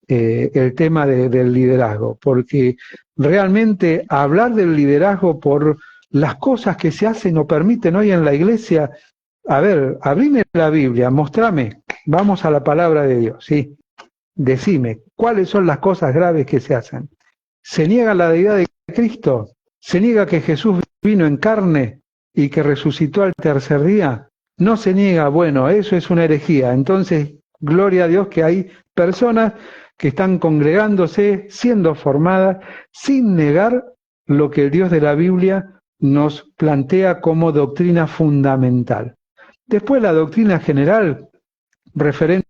el tema del liderazgo, porque realmente hablar del liderazgo por las cosas que se hacen o permiten hoy en la iglesia. A ver, abrime la Biblia, mostrame, vamos a la palabra de Dios, ¿sí? Decime, ¿cuáles son las cosas graves que se hacen? ¿Se niega la deidad de Cristo? ¿Se niega que Jesús vino en carne y que resucitó al tercer día? No se niega. Bueno, eso es una herejía. Entonces, gloria a Dios que hay personas que están congregándose, siendo formadas, sin negar lo que el Dios de la Biblia nos plantea como doctrina fundamental. Después la doctrina general, referente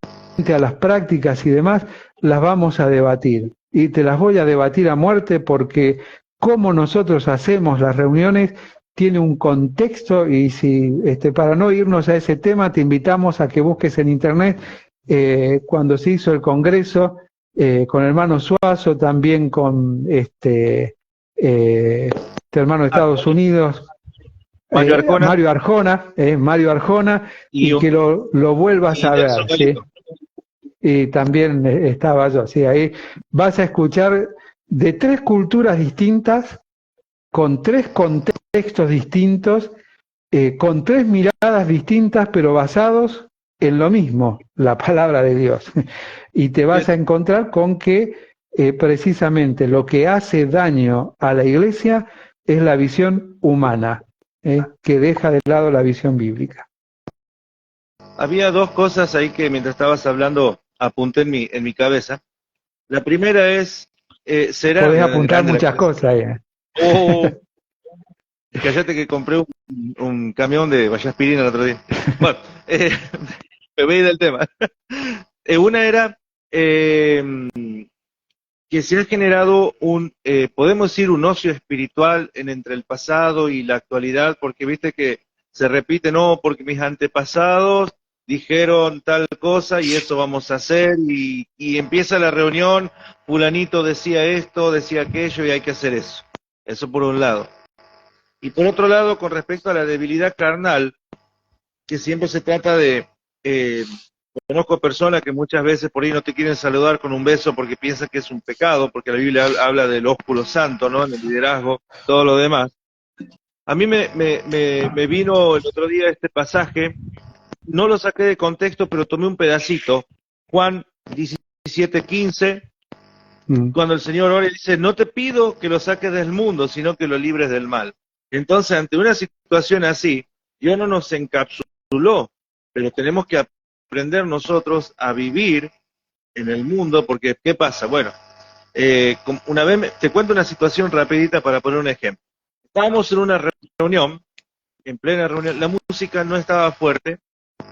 a las prácticas y demás, las vamos a debatir. Y te las voy a debatir a muerte, porque cómo nosotros hacemos las reuniones tiene un contexto, y si para no irnos a ese tema, te invitamos a que busques en internet cuando se hizo el Congreso con el hermano Suazo, también con este hermano de Estados Unidos, Mario Arjona, y que lo vuelvas a ver, ¿sí? Y también estaba yo, ¿sí? Ahí vas a escuchar de 3 culturas distintas, con 3 contextos distintos, con 3 miradas distintas, pero basados en lo mismo, la palabra de Dios. Y te vas a encontrar con que precisamente lo que hace daño a la iglesia es la visión humana, que deja de lado la visión bíblica. Había 2 cosas ahí que mientras estabas hablando apunté en mi cabeza. La primera es... podés apuntar muchas cosas ahí. Cállate que compré un camión de Vallaspirina el otro día. Bueno, me voy del tema. Una era que se ha generado podemos decir, un ocio espiritual entre el pasado y la actualidad, porque viste que se repite, no, porque mis antepasados dijeron tal cosa y eso vamos a hacer, y empieza la reunión, fulanito decía esto, decía aquello y hay que hacer eso. Eso por un lado. Y por otro lado, con respecto a la debilidad carnal, que siempre se trata de... conozco personas que muchas veces por ahí no te quieren saludar con un beso porque piensan que es un pecado, porque la Biblia habla del ósculo santo, ¿no? En el liderazgo, todo lo demás. A mí me vino el otro día este pasaje, no lo saqué de contexto, pero tomé un pedacito. Juan 17:15, cuando el Señor ora y dice, no te pido que lo saques del mundo, sino que lo libres del mal. Entonces, ante una situación así, Dios no nos encapsuló, pero tenemos que aprender nosotros a vivir en el mundo, porque ¿qué pasa? Bueno, una vez te cuento una situación rapidita para poner un ejemplo. Estábamos en una reunión, en plena reunión, la música no estaba fuerte,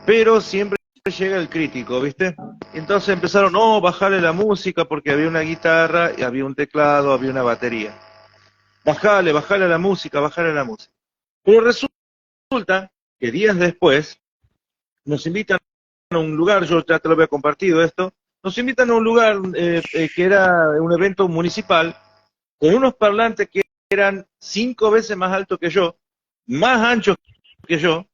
pero siempre llega el crítico, ¿viste? Entonces empezaron, no, bajarle la música porque había una guitarra, y había un teclado, había una batería. Bajale la música, bajale la música. Pero resulta que días después nos invitan a un lugar, yo ya te lo había compartido esto, nos invitan a un lugar que era un evento municipal, con unos parlantes que eran 5 veces más altos que yo, más anchos que yo,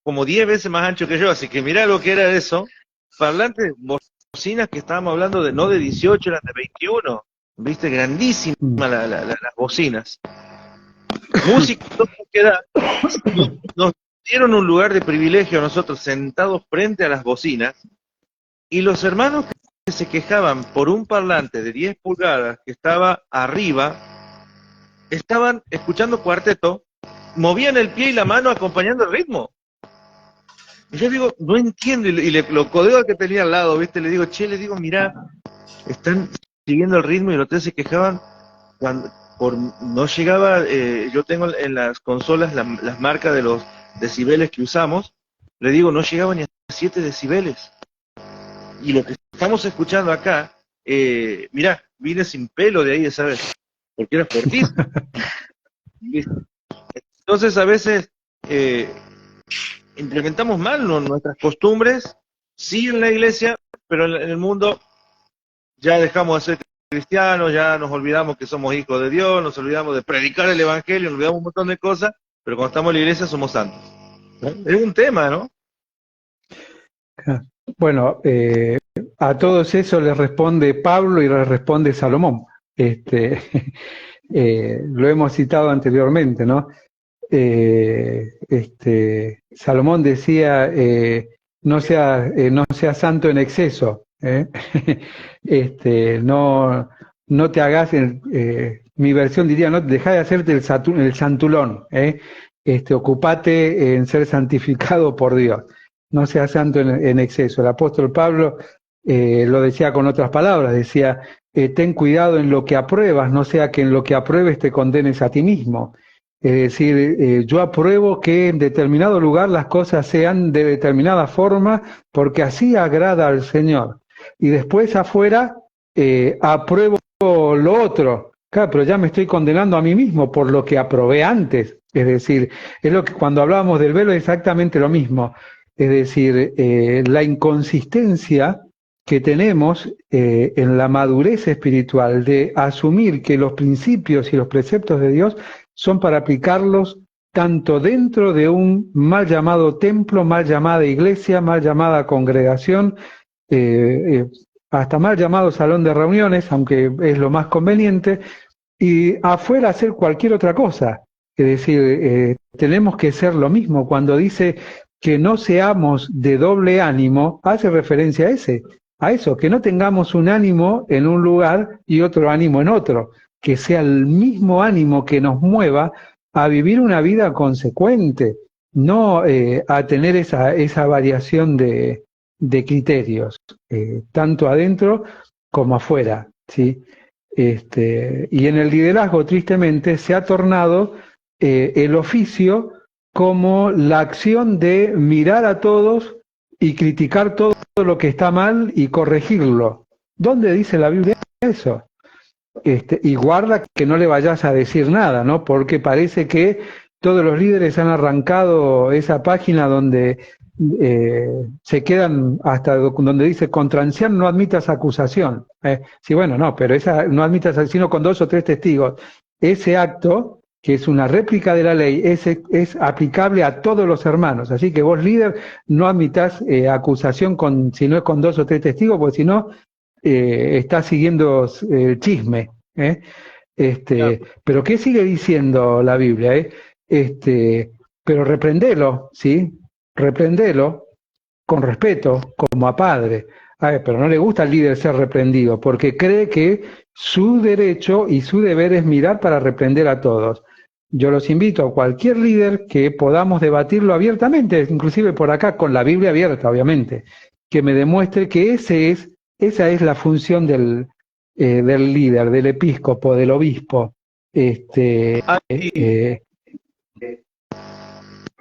como 10 veces más anchos que yo, así que mirá lo que era eso, parlantes, bocinas que estábamos hablando de no de 18, eran de 21, viste, grandísimas las bocinas. Música, nos dieron un lugar de privilegio a nosotros sentados frente a las bocinas, y los hermanos que se quejaban por un parlante de 10 pulgadas que estaba arriba, estaban escuchando cuarteto, movían el pie y la mano acompañando el ritmo. Y yo digo, no entiendo, y lo codeo al que tenía al lado, ¿viste? Le digo, mirá, están siguiendo el ritmo, y los tres se quejaban cuando no llegaba, yo tengo en las consolas las marcas de los decibeles que usamos, le digo, no llegaba ni a 7 decibeles. Y lo que estamos escuchando acá, mirá, vine sin pelo de ahí esa vez, porque era fortísimo. Entonces a veces implementamos mal nuestras costumbres, sí en la iglesia, pero en el mundo ya dejamos de ser cristianos, ya nos olvidamos que somos hijos de Dios, nos olvidamos de predicar el evangelio, nos olvidamos un montón de cosas, pero cuando estamos en la iglesia somos santos. Es un tema, ¿no? Bueno, a todos eso les responde Pablo y les responde Salomón. Lo hemos citado anteriormente, ¿no? Salomón decía, no sea santo en exceso, no te hagas, mi versión diría, no, dejá de hacerte el santulón, ocupate en ser santificado por Dios, no seas santo en exceso. El apóstol Pablo lo decía con otras palabras, decía, ten cuidado en lo que apruebas, no sea que en lo que apruebes te condenes a ti mismo. Es decir, yo apruebo que en determinado lugar las cosas sean de determinada forma porque así agrada al Señor. Y después afuera apruebo lo otro. Claro, pero ya me estoy condenando a mí mismo por lo que aprobé antes. Es decir, es lo que cuando hablábamos del velo es exactamente lo mismo. Es decir, la inconsistencia que tenemos en la madurez espiritual de asumir que los principios y los preceptos de Dios son para aplicarlos tanto dentro de un mal llamado templo, mal llamada iglesia, mal llamada congregación, hasta mal llamado salón de reuniones, aunque es lo más conveniente, y afuera hacer cualquier otra cosa. Es decir, tenemos que ser lo mismo. Cuando dice que no seamos de doble ánimo, hace referencia a eso, que no tengamos un ánimo en un lugar y otro ánimo en otro, que sea el mismo ánimo que nos mueva a vivir una vida consecuente, no a tener esa variación de criterios, tanto adentro como afuera, ¿sí? Y en el liderazgo, tristemente, se ha tornado el oficio como la acción de mirar a todos y criticar todo lo que está mal y corregirlo. ¿Dónde dice la Biblia eso? Y guarda que no le vayas a decir nada, ¿no? Porque parece que todos los líderes han arrancado esa página donde se quedan hasta donde dice contra anciano no admitas acusación. Sí, bueno, no, pero esa no admitas, sino con 2 o 3 testigos. Ese acto, que es una réplica de la ley, es aplicable a todos los hermanos. Así que vos, líder, no admitas acusación si no es con 2 o 3 testigos, porque si no, estás siguiendo el chisme. Pero ¿qué sigue diciendo la Biblia? Pero reprendelo, ¿sí? Reprendelo con respeto, como a padre. Pero no le gusta al líder ser reprendido, porque cree que su derecho y su deber es mirar para reprender a todos. Yo los invito a cualquier líder que podamos debatirlo abiertamente, inclusive por acá, con la Biblia abierta, obviamente, que me demuestre que esa es la función del líder, del episcopo, del obispo. Te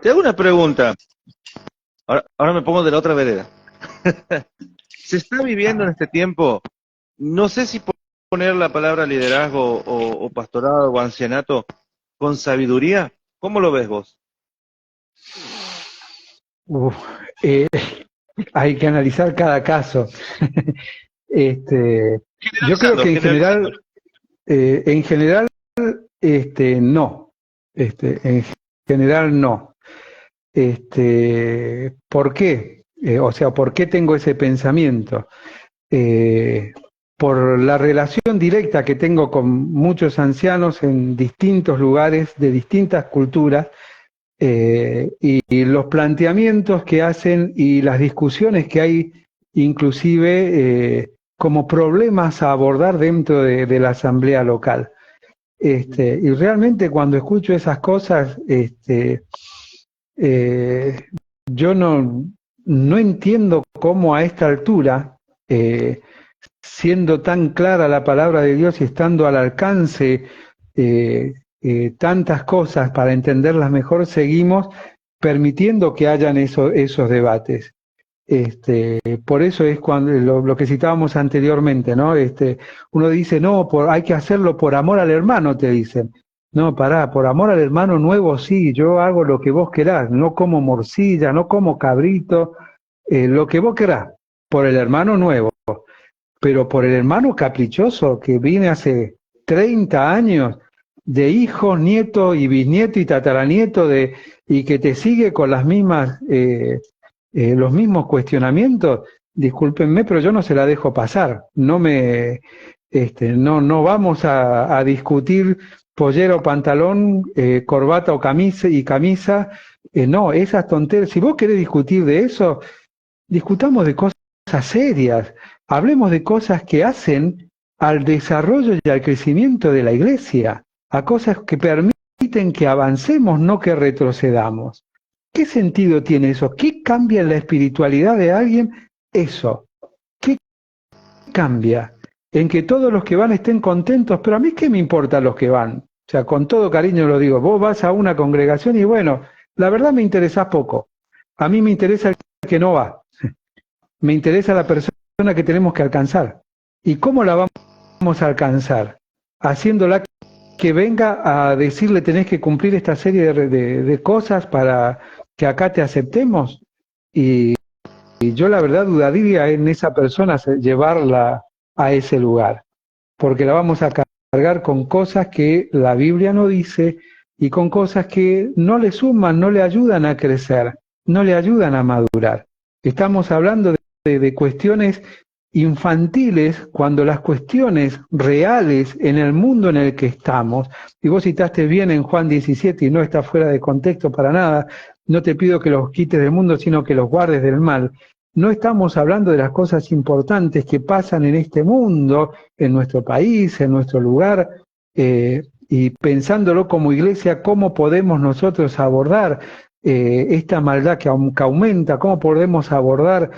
hago una pregunta. Ahora me pongo de la otra vereda. Se está viviendo en este tiempo, no sé si poner la palabra liderazgo o pastorado o ancianato con sabiduría. ¿Cómo lo ves vos? Hay que analizar cada caso. Yo creo que en general no. En general no. ¿Por qué? ¿Por qué tengo ese pensamiento? Por la relación directa que tengo con muchos ancianos en distintos lugares, de distintas culturas, y los planteamientos que hacen y las discusiones que hay, inclusive como problemas a abordar dentro de la asamblea local. Y realmente cuando escucho esas cosas, yo no entiendo cómo a esta altura, siendo tan clara la palabra de Dios y estando al alcance tantas cosas para entenderlas mejor, seguimos permitiendo que hayan esos debates. Por eso es cuando lo que citábamos anteriormente, ¿no? Uno dice, no, hay que hacerlo por amor al hermano, te dicen. No, pará, por amor al hermano nuevo sí, yo hago lo que vos querás, no como morcilla, no como cabrito, lo que vos querás, por el hermano nuevo. Pero por el hermano caprichoso que viene hace 30 años, de hijos, nietos y bisnietos y tataranietos, y que te sigue con las mismas, los mismos cuestionamientos, discúlpenme, pero yo no se la dejo pasar. No vamos a discutir pollera o pantalón, corbata o camisa, no, esas tonterías. Si vos querés discutir de eso, discutamos de cosas serias, hablemos de cosas que hacen al desarrollo y al crecimiento de la iglesia, a cosas que permiten que avancemos, no que retrocedamos. ¿Qué sentido tiene eso? ¿Qué cambia en la espiritualidad de alguien eso? ¿Qué cambia? En que todos los que van estén contentos, pero a mí qué me importa los que van. O sea, con todo cariño lo digo, vos vas a una congregación y bueno, la verdad me interesa poco. A mí me interesa el que no va. Me interesa la persona que tenemos que alcanzar. ¿Y cómo la vamos a alcanzar? Haciéndola que venga a decirle tenés que cumplir esta serie de cosas para que acá te aceptemos. Y yo la verdad dudaría en esa persona llevarla a ese lugar, porque la vamos a cargar con cosas que la Biblia no dice y con cosas que no le suman, no le ayudan a crecer, no le ayudan a madurar. Estamos hablando de cuestiones infantiles cuando las cuestiones reales en el mundo en el que estamos, y vos citaste bien en Juan 17 y no está fuera de contexto para nada, no te pido que los quites del mundo sino que los guardes del mal. No estamos hablando de las cosas importantes que pasan en este mundo, en nuestro país, en nuestro lugar, y pensándolo como iglesia, cómo podemos nosotros abordar esta maldad que aumenta, cómo podemos abordar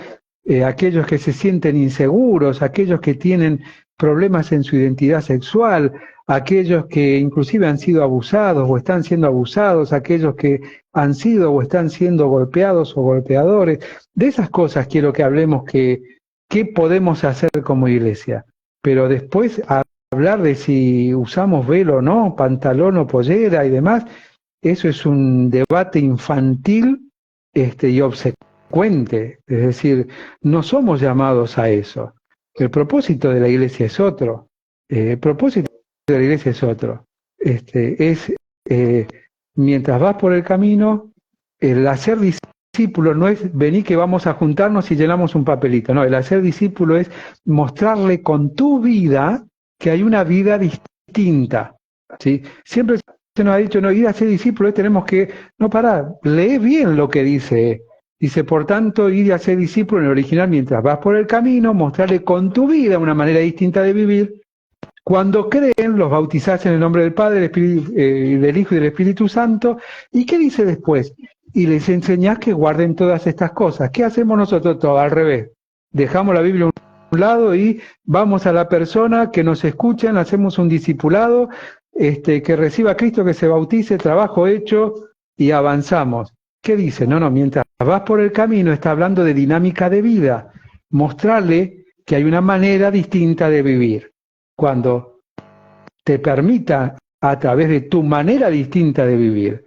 aquellos que se sienten inseguros, aquellos que tienen problemas en su identidad sexual, aquellos que inclusive han sido abusados o están siendo abusados, aquellos que han sido o están siendo golpeados o golpeadores. De esas cosas quiero que hablemos, qué podemos hacer como iglesia. Pero después hablar de si usamos velo o no, pantalón o pollera y demás, eso es un debate infantil y obsecuente. cuente. Es decir, no somos llamados a eso. El propósito de la iglesia es otro. El propósito de la iglesia es otro. Mientras vas por el camino, el hacer discípulo no es venir que vamos a juntarnos y llenamos un papelito. No, el hacer discípulo es mostrarle con tu vida que hay una vida distinta. ¿Sí? Siempre se nos ha dicho, no, ir a ser discípulo tenemos que, no, pará, lee bien lo que dice. Dice, por tanto, ir a ser discípulo en el original, mientras vas por el camino, mostrarle con tu vida una manera distinta de vivir. Cuando creen, los bautizás en el nombre del Padre, del Hijo y del Espíritu Santo. ¿Y qué dice después? Y les enseñás que guarden todas estas cosas. ¿Qué hacemos nosotros? Todo al revés. Dejamos la Biblia a un lado y vamos a la persona que nos escuchan, hacemos un discipulado, que reciba a Cristo, que se bautice, trabajo hecho y avanzamos. ¿Qué dice? No, mientras vas por el camino está hablando de dinámica de vida. Mostrarle que hay una manera distinta de vivir. Cuando te permita, a través de tu manera distinta de vivir,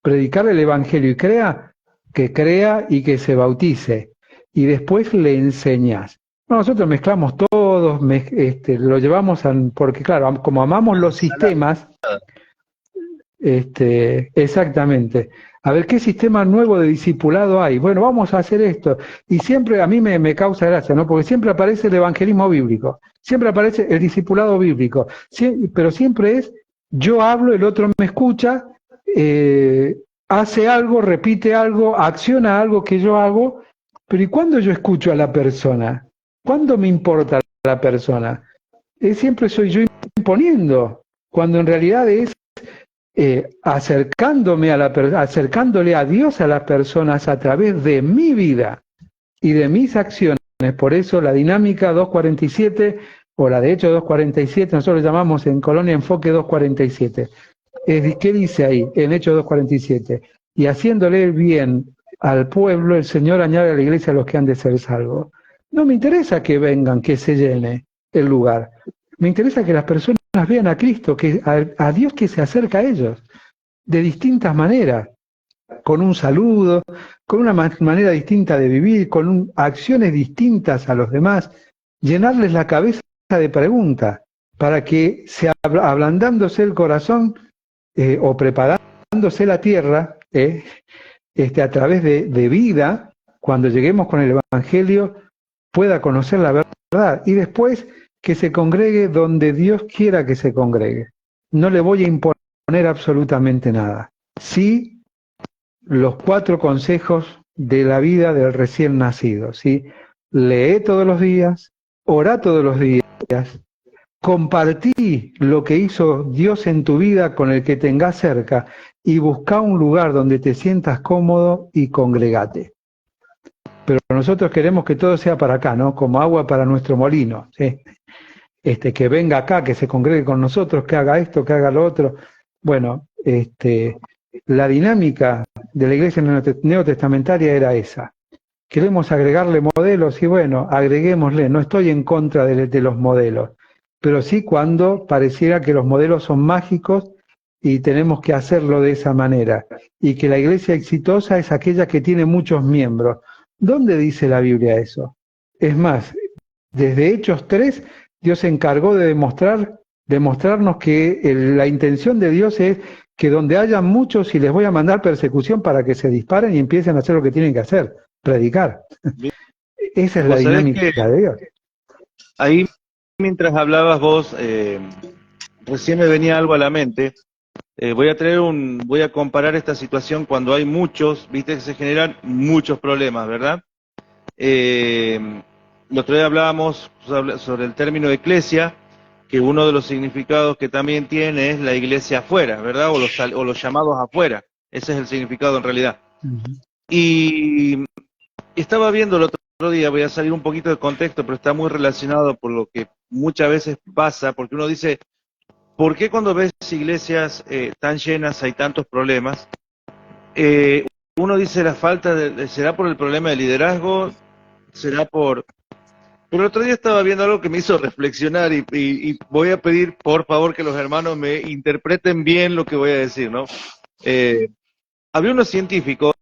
predicarle el Evangelio y que crea y que se bautice. Y después le enseñas. Nosotros mezclamos todos, lo llevamos porque claro, como amamos los sistemas, exactamente. A ver, ¿qué sistema nuevo de discipulado hay? Bueno, vamos a hacer esto. Y siempre a mí me causa gracia, ¿no? Porque siempre aparece el evangelismo bíblico, siempre aparece el discipulado bíblico, pero siempre es, yo hablo, el otro me escucha, hace algo, repite algo, acciona algo que yo hago, pero ¿y cuándo yo escucho a la persona? ¿Cuándo me importa la persona? Siempre soy yo imponiendo, cuando en realidad es acercándole a Dios a las personas a través de mi vida y de mis acciones. Por eso la dinámica 247, o la de hecho 247, nosotros llamamos en Colonia Enfoque 247. ¿Qué dice ahí en Hechos 247? Y haciéndole el bien al pueblo, el Señor añade a la iglesia a los que han de ser salvos. No me interesa que vengan, que se llene el lugar. Me interesa que las personas vean a Cristo, a Dios que se acerca a ellos, de distintas maneras, con un saludo, con una manera distinta de vivir, con acciones distintas a los demás, llenarles la cabeza de preguntas, para que, ablandándose el corazón, o preparándose la tierra, a través de vida, cuando lleguemos con el Evangelio, pueda conocer la verdad, y después que se congregue donde Dios quiera que se congregue. No le voy a imponer absolutamente nada. Sí, los 4 consejos de la vida del recién nacido, ¿sí? Lee todos los días, orá todos los días, compartí lo que hizo Dios en tu vida con el que tengas cerca y buscá un lugar donde te sientas cómodo y congregate. Pero nosotros queremos que todo sea para acá, ¿no? Como agua para nuestro molino, ¿sí? Que venga acá, que se congregue con nosotros, que haga esto, que haga lo otro. Bueno, la dinámica de la iglesia neotestamentaria era esa. Queremos agregarle modelos y bueno, agreguémosle. No estoy en contra de los modelos, pero sí cuando pareciera que los modelos son mágicos y tenemos que hacerlo de esa manera. Y que la iglesia exitosa es aquella que tiene muchos miembros. ¿Dónde dice la Biblia eso? Es más, desde Hechos 3, Dios se encargó de demostrarnos que la intención de Dios es que donde haya muchos, y les voy a mandar persecución para que se disparen y empiecen a hacer lo que tienen que hacer, predicar. Esa es la dinámica de Dios. Ahí, mientras hablabas vos, recién me venía algo a la mente. Voy a comparar esta situación cuando hay muchos, viste que se generan muchos problemas, ¿verdad? El otro día hablábamos sobre el término eclesia, que uno de los significados que también tiene es la iglesia afuera, ¿verdad? O los llamados afuera. Ese es el significado en realidad. Y estaba viendo el otro día, voy a salir un poquito de contexto, pero está muy relacionado por lo que muchas veces pasa, porque uno dice, ¿por qué cuando ves iglesias tan llenas hay tantos problemas? Uno dice ¿será por el problema de liderazgo? ¿Será por...? Pero el otro día estaba viendo algo que me hizo reflexionar y voy a pedir, por favor, que los hermanos me interpreten bien lo que voy a decir, ¿no? Había unos científicos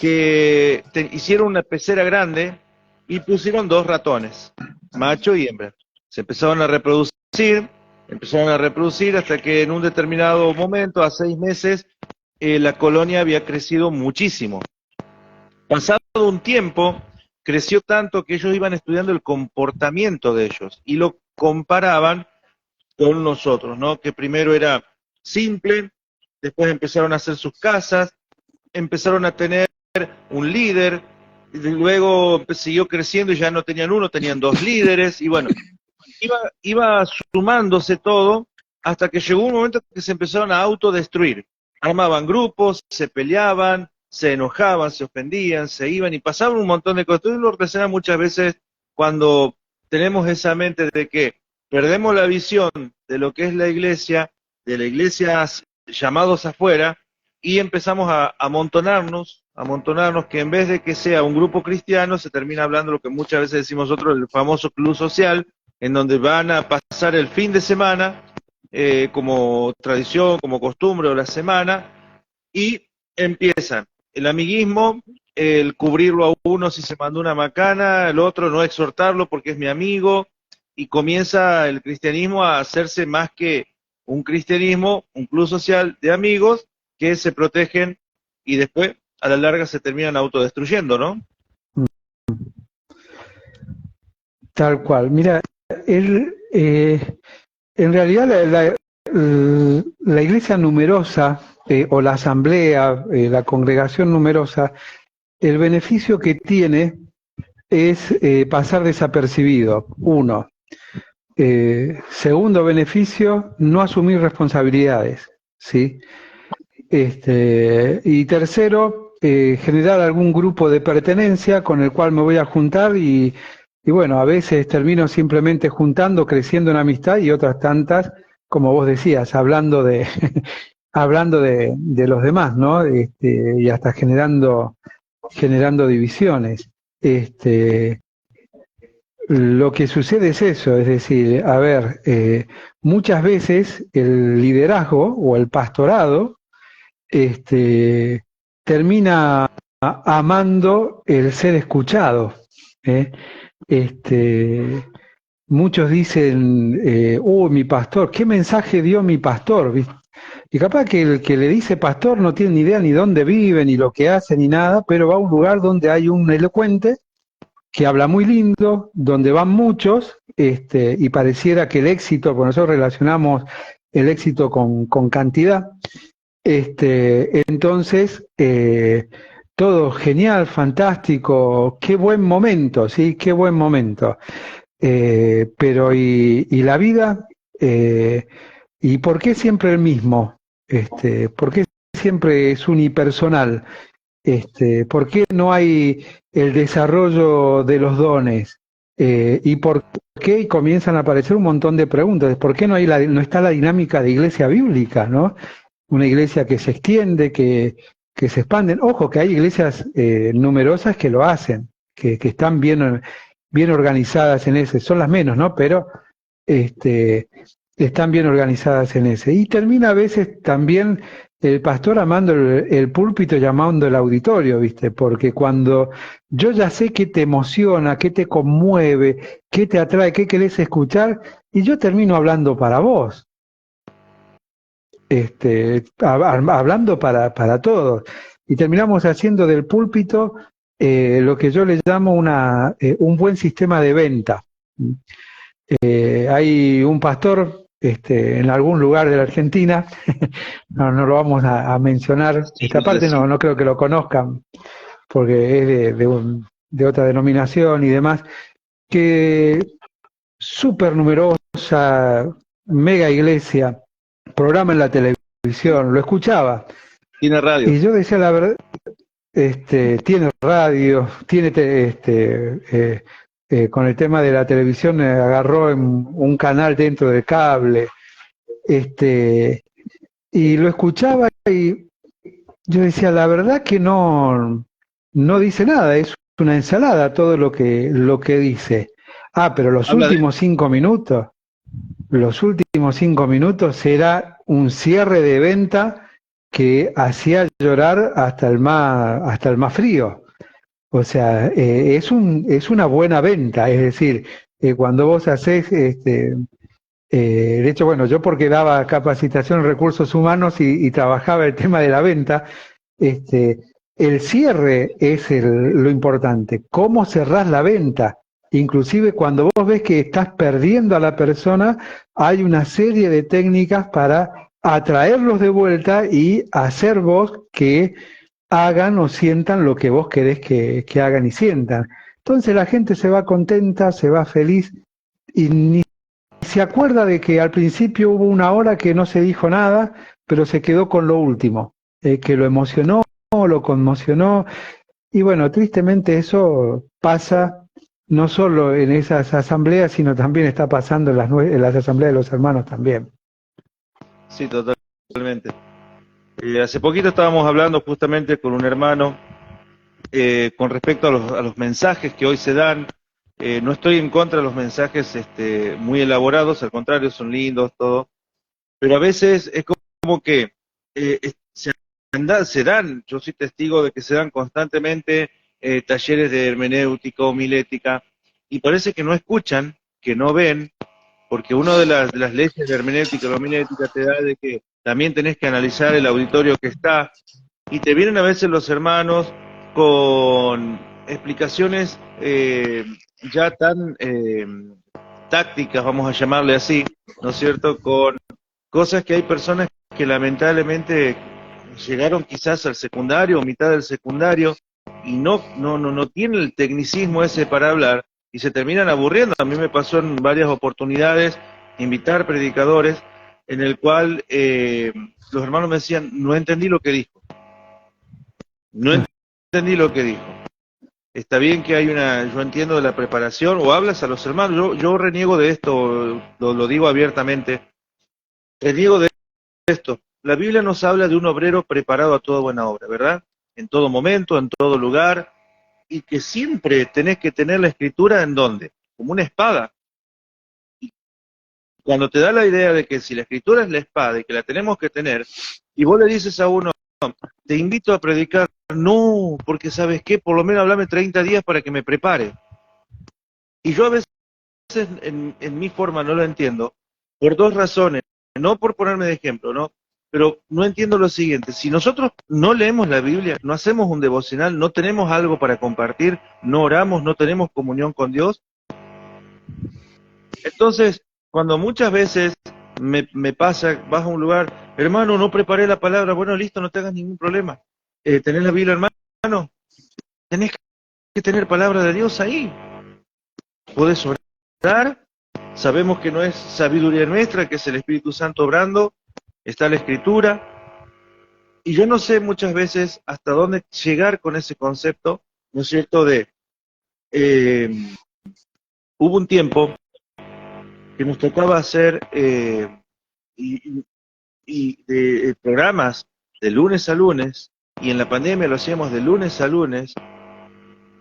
que hicieron una pecera grande y pusieron 2 ratones, macho y hembra. Se empezaron a reproducir hasta que en un determinado momento, a 6 meses, la colonia había crecido muchísimo. Pasado un tiempo, creció tanto que ellos iban estudiando el comportamiento de ellos y lo comparaban con nosotros, ¿no? Que primero era simple, después empezaron a hacer sus casas, empezaron a tener un líder, y luego siguió creciendo y ya no tenían uno, tenían 2 líderes, y bueno, iba sumándose todo hasta que llegó un momento que se empezaron a autodestruir. Armaban grupos, se peleaban, se enojaban, se ofendían, se iban y pasaban un montón de cosas. Entonces lo ordena muchas veces cuando tenemos esa mente de que perdemos la visión de lo que es la iglesia, de la iglesia llamados afuera, y empezamos a amontonarnos, que en vez de que sea un grupo cristiano, se termina hablando lo que muchas veces decimos nosotros, el famoso club social, en donde van a pasar el fin de semana, como tradición, como costumbre, o la semana, y empiezan el amiguismo, el cubrirlo a uno si se mandó una macana, el otro no exhortarlo porque es mi amigo, y comienza el cristianismo a hacerse más que un cristianismo, un club social de amigos que se protegen y después a la larga se terminan autodestruyendo, ¿no? Tal cual. Mira, en realidad la iglesia numerosa, o la asamblea, la congregación numerosa, el beneficio que tiene es pasar desapercibido, uno. Segundo beneficio, no asumir responsabilidades, ¿sí? Y tercero, generar algún grupo de pertenencia con el cual me voy a juntar y bueno, a veces termino simplemente juntando, creciendo en amistad, y otras tantas, como vos decías, hablando de hablando de los demás, ¿no? Y hasta generando divisiones. Lo que sucede es eso, es decir, a ver, muchas veces el liderazgo o el pastorado termina amando el ser escuchado, ¿eh? Muchos dicen, mi pastor, ¿qué mensaje dio mi pastor? ¿Viste? Y capaz que el que le dice pastor no tiene ni idea ni dónde vive, ni lo que hace, ni nada, pero va a un lugar donde hay un elocuente que habla muy lindo, donde van muchos, y pareciera que el éxito, porque nosotros relacionamos el éxito con cantidad, entonces, todo genial, fantástico, qué buen momento, sí, qué buen momento. Pero ¿y la vida? ¿Y por qué siempre el mismo? ¿Por qué siempre es unipersonal? ¿Por qué no hay el desarrollo de los dones? ¿Y por qué comienzan a aparecer un montón de preguntas? ¿Por qué no está la dinámica de iglesia bíblica, ¿no? Una iglesia que se extiende, que se expanden. Ojo, que hay iglesias numerosas que lo hacen, que están bien organizadas en ese, son las menos, ¿no? Pero están bien organizadas en ese. Y termina a veces también el pastor amando el púlpito, llamando el auditorio, ¿viste? Porque cuando yo ya sé qué te emociona, qué te conmueve, qué te atrae, qué querés escuchar, y yo termino hablando para vos. Hablando para todos. Y terminamos haciendo del púlpito lo que yo le llamo un buen sistema de venta. Hay un pastor en algún lugar de la Argentina, no lo vamos a mencionar, esta parte no creo que lo conozcan, porque es de otra denominación y demás, que súper numerosa, mega iglesia, programa en la televisión, lo escuchaba. Tiene radio. Y yo decía la verdad, tiene radio, tiene con el tema de la televisión agarró en un canal dentro del cable, y lo escuchaba y yo decía, la verdad que no dice nada, es una ensalada todo lo que dice. Pero los últimos 5 minutos será un cierre de venta que hacía llorar hasta el más frío. O sea, es una buena venta, es decir, cuando vos hacés, de hecho, bueno, yo porque daba capacitación en recursos humanos y trabajaba el tema de la venta, el cierre es lo importante, cómo cerrás la venta. Inclusive cuando vos ves que estás perdiendo a la persona, hay una serie de técnicas para atraerlos de vuelta y hacer vos que hagan o sientan lo que vos querés que hagan y sientan. Entonces la gente se va contenta, se va feliz y ni se acuerda de que al principio hubo una hora que no se dijo nada, pero se quedó con lo último, que lo emocionó, lo conmocionó. Y bueno, tristemente eso pasa no solo en esas asambleas, sino también está pasando en las asambleas de los hermanos también. Sí, totalmente. Hace poquito estábamos hablando justamente con un hermano con respecto a los mensajes que hoy se dan. No estoy en contra de los mensajes muy elaborados, al contrario, son lindos, todo. Pero a veces es como que se dan, yo soy testigo de que se dan constantemente talleres de hermenéutica, homilética, y parece que no escuchan, que no ven, porque una de las leyes de hermenéutica y homilética te da de que también tenés que analizar el auditorio que está, y te vienen a veces los hermanos con explicaciones ya tan tácticas, vamos a llamarle así, ¿no es cierto?, con cosas que hay personas que lamentablemente llegaron quizás al secundario o mitad del secundario y no tienen el tecnicismo ese para hablar y se terminan aburriendo. A mí me pasó en varias oportunidades invitar predicadores en el cual los hermanos me decían, no entendí lo que dijo. No entendí lo que dijo. Está bien que hay yo entiendo de la preparación, o hablas a los hermanos, yo reniego de esto, lo digo abiertamente, reniego de esto. La Biblia nos habla de un obrero preparado a toda buena obra, ¿verdad? En todo momento, en todo lugar, y que siempre tenés que tener la escritura en ¿dónde? Como una espada. Y cuando te da la idea de que si la escritura es la espada y que la tenemos que tener, y vos le dices a uno, te invito a predicar, no, porque ¿sabes qué? Por lo menos hablame 30 días para que me prepare. Y yo a veces en mi forma no lo entiendo, por dos razones, no por ponerme de ejemplo, ¿no? Pero no entiendo lo siguiente, si nosotros no leemos la Biblia, no hacemos un devocional, no tenemos algo para compartir, no oramos, no tenemos comunión con Dios, entonces, cuando muchas veces me pasa, vas a un lugar, hermano, no preparé la palabra, bueno, listo, no te hagas ningún problema. ¿Tenés la Biblia, hermano? Tenés que tener palabra de Dios ahí. Podés orar, sabemos que no es sabiduría nuestra, que es el Espíritu Santo obrando, está la Escritura, y yo no sé muchas veces hasta dónde llegar con ese concepto, ¿no es cierto?, hubo un tiempo que nos tocaba hacer programas de lunes a lunes, y en la pandemia lo hacíamos de lunes a lunes,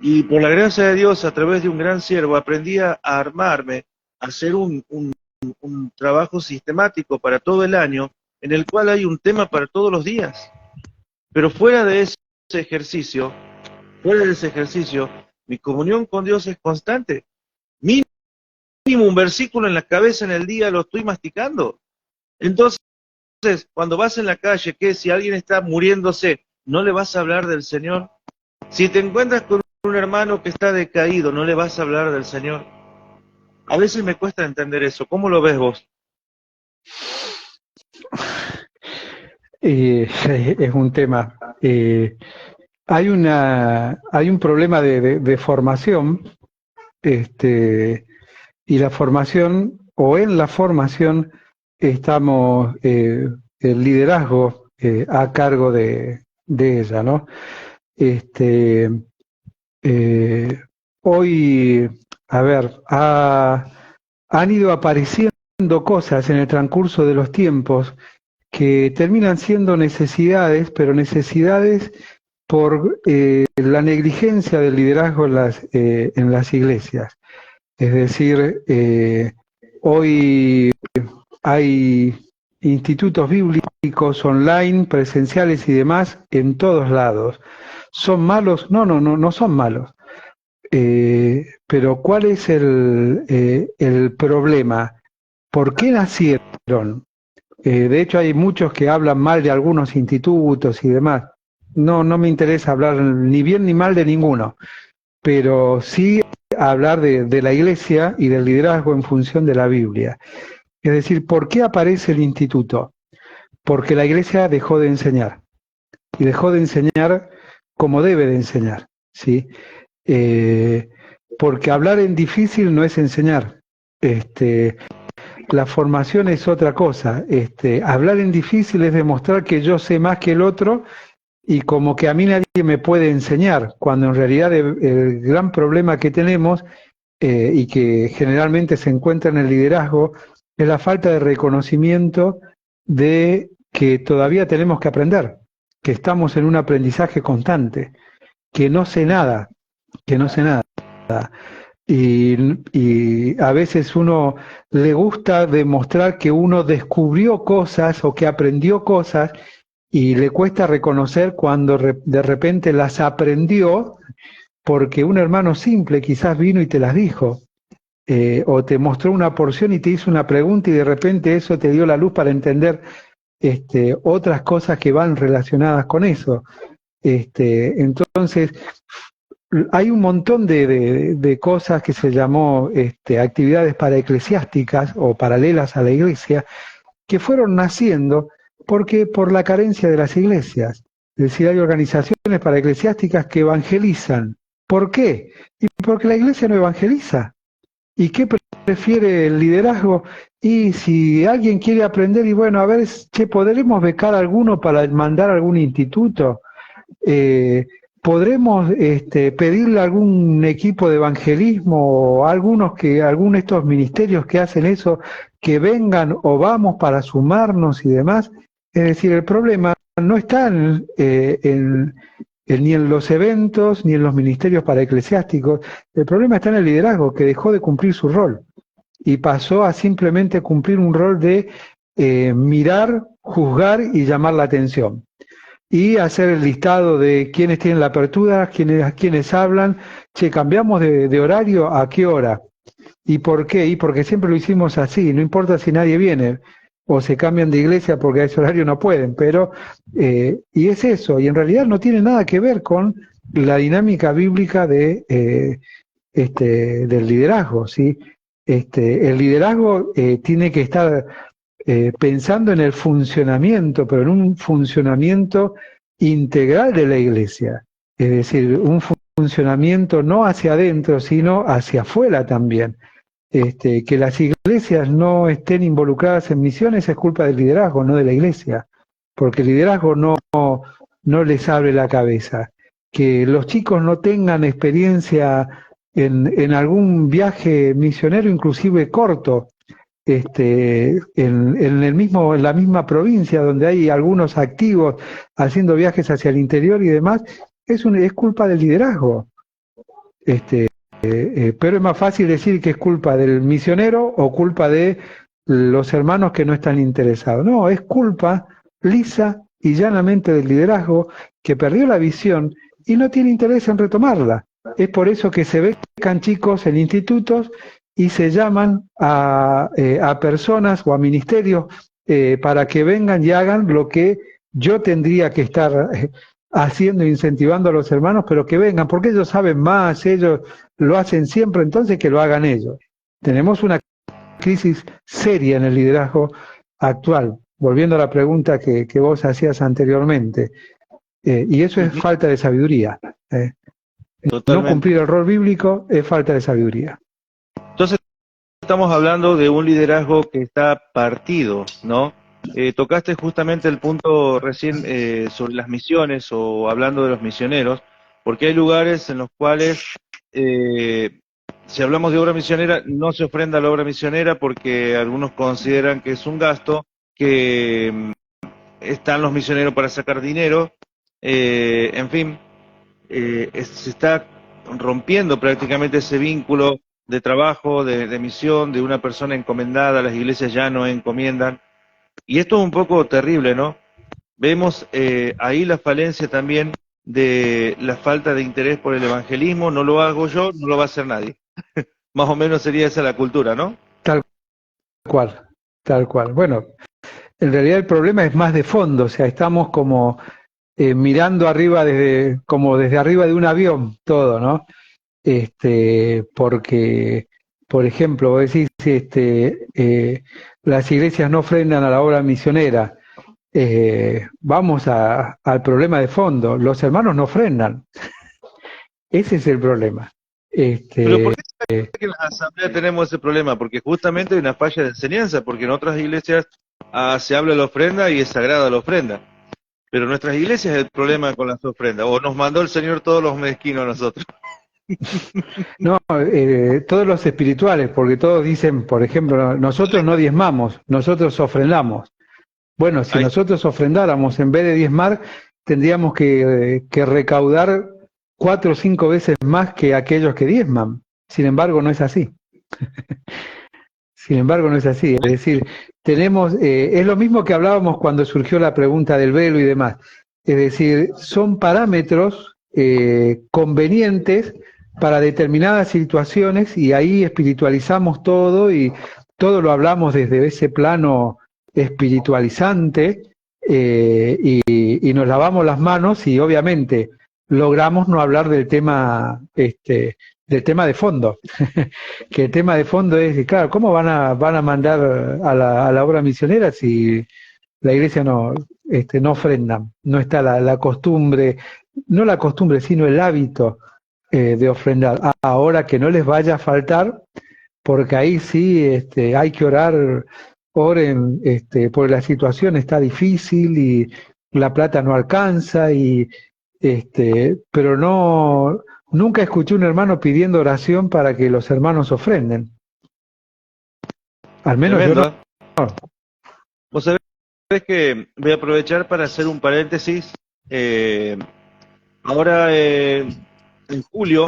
y por la gracia de Dios, a través de un gran siervo, aprendí a armarme, a hacer un trabajo sistemático para todo el año, en el cual hay un tema para todos los días. Pero fuera de ese ejercicio, mi comunión con Dios es constante. Mínimo un versículo en la cabeza en el día lo estoy masticando. Entonces, cuando vas en la calle, que si alguien está muriéndose, ¿no le vas a hablar del Señor? Si te encuentras con un hermano que está decaído, ¿no le vas a hablar del Señor? A veces me cuesta entender eso. ¿Cómo lo ves vos? Es un tema. Hay un problema de formación, y la formación, o en la formación, estamos el liderazgo a cargo de ella, ¿no? Hoy, a ver, han ido apareciendo cosas en el transcurso de los tiempos que terminan siendo necesidades, pero necesidades por la negligencia del liderazgo en las iglesias. Es decir, hoy hay institutos bíblicos online, presenciales y demás, en todos lados. ¿Son malos? No son malos. Pero ¿cuál es el problema? ¿Por qué nacieron? De hecho, hay muchos que hablan mal de algunos institutos y demás. No me interesa hablar ni bien ni mal de ninguno, pero sí hablar de la Iglesia y del liderazgo en función de la Biblia. Es decir, ¿por qué aparece el instituto? Porque la Iglesia dejó de enseñar, y dejó de enseñar como debe de enseñar, ¿sí? Porque hablar en difícil no es enseñar. La formación es otra cosa. Hablar en difícil es demostrar que yo sé más que el otro y como que a mí nadie me puede enseñar, cuando en realidad el gran problema que tenemos y que generalmente se encuentra en el liderazgo es la falta de reconocimiento de que todavía tenemos que aprender, que estamos en un aprendizaje constante, que no sé nada. Y a veces uno le gusta demostrar que uno descubrió cosas o que aprendió cosas y le cuesta reconocer cuando de repente las aprendió porque un hermano simple quizás vino y te las dijo, o te mostró una porción y te hizo una pregunta y de repente eso te dio la luz para entender otras cosas que van relacionadas con eso. Entonces, hay un montón de cosas que se llamó actividades paraeclesiásticas o paralelas a la iglesia que fueron naciendo porque por la carencia de las iglesias. Es decir, hay organizaciones paraeclesiásticas que evangelizan. ¿Por qué? Y porque la iglesia no evangeliza. ¿Y qué prefiere el liderazgo? Y si alguien quiere aprender, y bueno, a ver, ¿podremos becar a alguno para mandar a algún instituto? ¿Podremos pedirle a algún equipo de evangelismo o a algunos de estos ministerios que hacen eso, que vengan o vamos para sumarnos y demás? Es decir, el problema no está ni en los eventos ni en los ministerios paraeclesiásticos. El problema está en el liderazgo, que dejó de cumplir su rol y pasó a simplemente cumplir un rol de mirar, juzgar y llamar la atención. Y hacer el listado de quiénes tienen la apertura, quiénes hablan. Che, cambiamos de horario, ¿a qué hora? ¿Y por qué? Y porque siempre lo hicimos así, no importa si nadie viene, o se cambian de iglesia porque a ese horario no pueden, pero, y es eso, y en realidad no tiene nada que ver con la dinámica bíblica del liderazgo, ¿sí? El liderazgo tiene que estar pensando en el funcionamiento, pero en un funcionamiento integral de la iglesia, es decir, un funcionamiento no hacia adentro, sino hacia afuera también. Que las iglesias no estén involucradas en misiones es culpa del liderazgo, no de la iglesia, porque el liderazgo no les abre la cabeza. Que los chicos no tengan experiencia en algún viaje misionero, inclusive corto, en la misma provincia donde hay algunos activos haciendo viajes hacia el interior y demás, es culpa del liderazgo. Pero es más fácil decir que es culpa del misionero o culpa de los hermanos que no están interesados. No, es culpa lisa y llanamente del liderazgo que perdió la visión y no tiene interés en retomarla. Es por eso que se becan chicos en institutos y se llaman a personas o a ministerios para que vengan y hagan lo que yo tendría que estar haciendo, incentivando a los hermanos, pero que vengan, porque ellos saben más, ellos lo hacen siempre, entonces que lo hagan ellos. Tenemos una crisis seria en el liderazgo actual, volviendo a la pregunta que vos hacías anteriormente, y eso es falta de sabiduría. No cumplir el rol bíblico es falta de sabiduría. Entonces estamos hablando de un liderazgo que está partido, ¿no? Tocaste justamente el punto recién sobre las misiones o hablando de los misioneros, porque hay lugares en los cuales si hablamos de obra misionera no se ofrenda la obra misionera porque algunos consideran que es un gasto, que están los misioneros para sacar dinero, en fin, se está rompiendo prácticamente ese vínculo de trabajo, de misión, de una persona encomendada. Las iglesias ya no encomiendan. Y esto es un poco terrible, ¿no? Vemos ahí la falencia también de la falta de interés por el evangelismo. No lo hago yo, no lo va a hacer nadie. Más o menos sería esa la cultura, ¿no? Tal cual, tal cual. Bueno, en realidad el problema es más de fondo, o sea, estamos como mirando arriba como desde arriba de un avión, todo, ¿no? Porque, por ejemplo, vos decís, las iglesias no frenan a la obra misionera. Vamos al problema de fondo. Los hermanos no frenan. Ese es el problema. Pero ¿por qué que en la asamblea tenemos ese problema? Porque justamente hay una falla de enseñanza, porque en otras iglesias se habla de la ofrenda y es sagrada la ofrenda. Pero en nuestras iglesias es el problema con las ofrendas. O nos mandó el Señor todos los mezquinos a nosotros. No, todos los espirituales, porque todos dicen, por ejemplo, nosotros no diezmamos, nosotros ofrendamos. Bueno, si nosotros ofrendáramos en vez de diezmar, tendríamos que recaudar 4 o 5 veces más que aquellos que diezman. Sin embargo, no es así. Sin embargo, no es así. Es decir, tenemos, es lo mismo que hablábamos cuando surgió la pregunta del velo y demás. Es decir, son parámetros convenientes para determinadas situaciones y ahí espiritualizamos todo y todo lo hablamos desde ese plano espiritualizante y nos lavamos las manos y obviamente logramos no hablar del tema de fondo. Que el tema de fondo es, claro, ¿cómo van a mandar a la obra misionera si la iglesia no ofrenda? No está la costumbre, no la costumbre, sino el hábito de ofrendar. Ahora que no les vaya a faltar, porque ahí sí hay que orar. Oren, porque la situación está difícil y la plata no alcanza pero nunca escuché un hermano pidiendo oración para que los hermanos ofrenden. Al menos Tremendo. yo no. Vos sabés que voy a aprovechar para hacer un paréntesis. Ahora en julio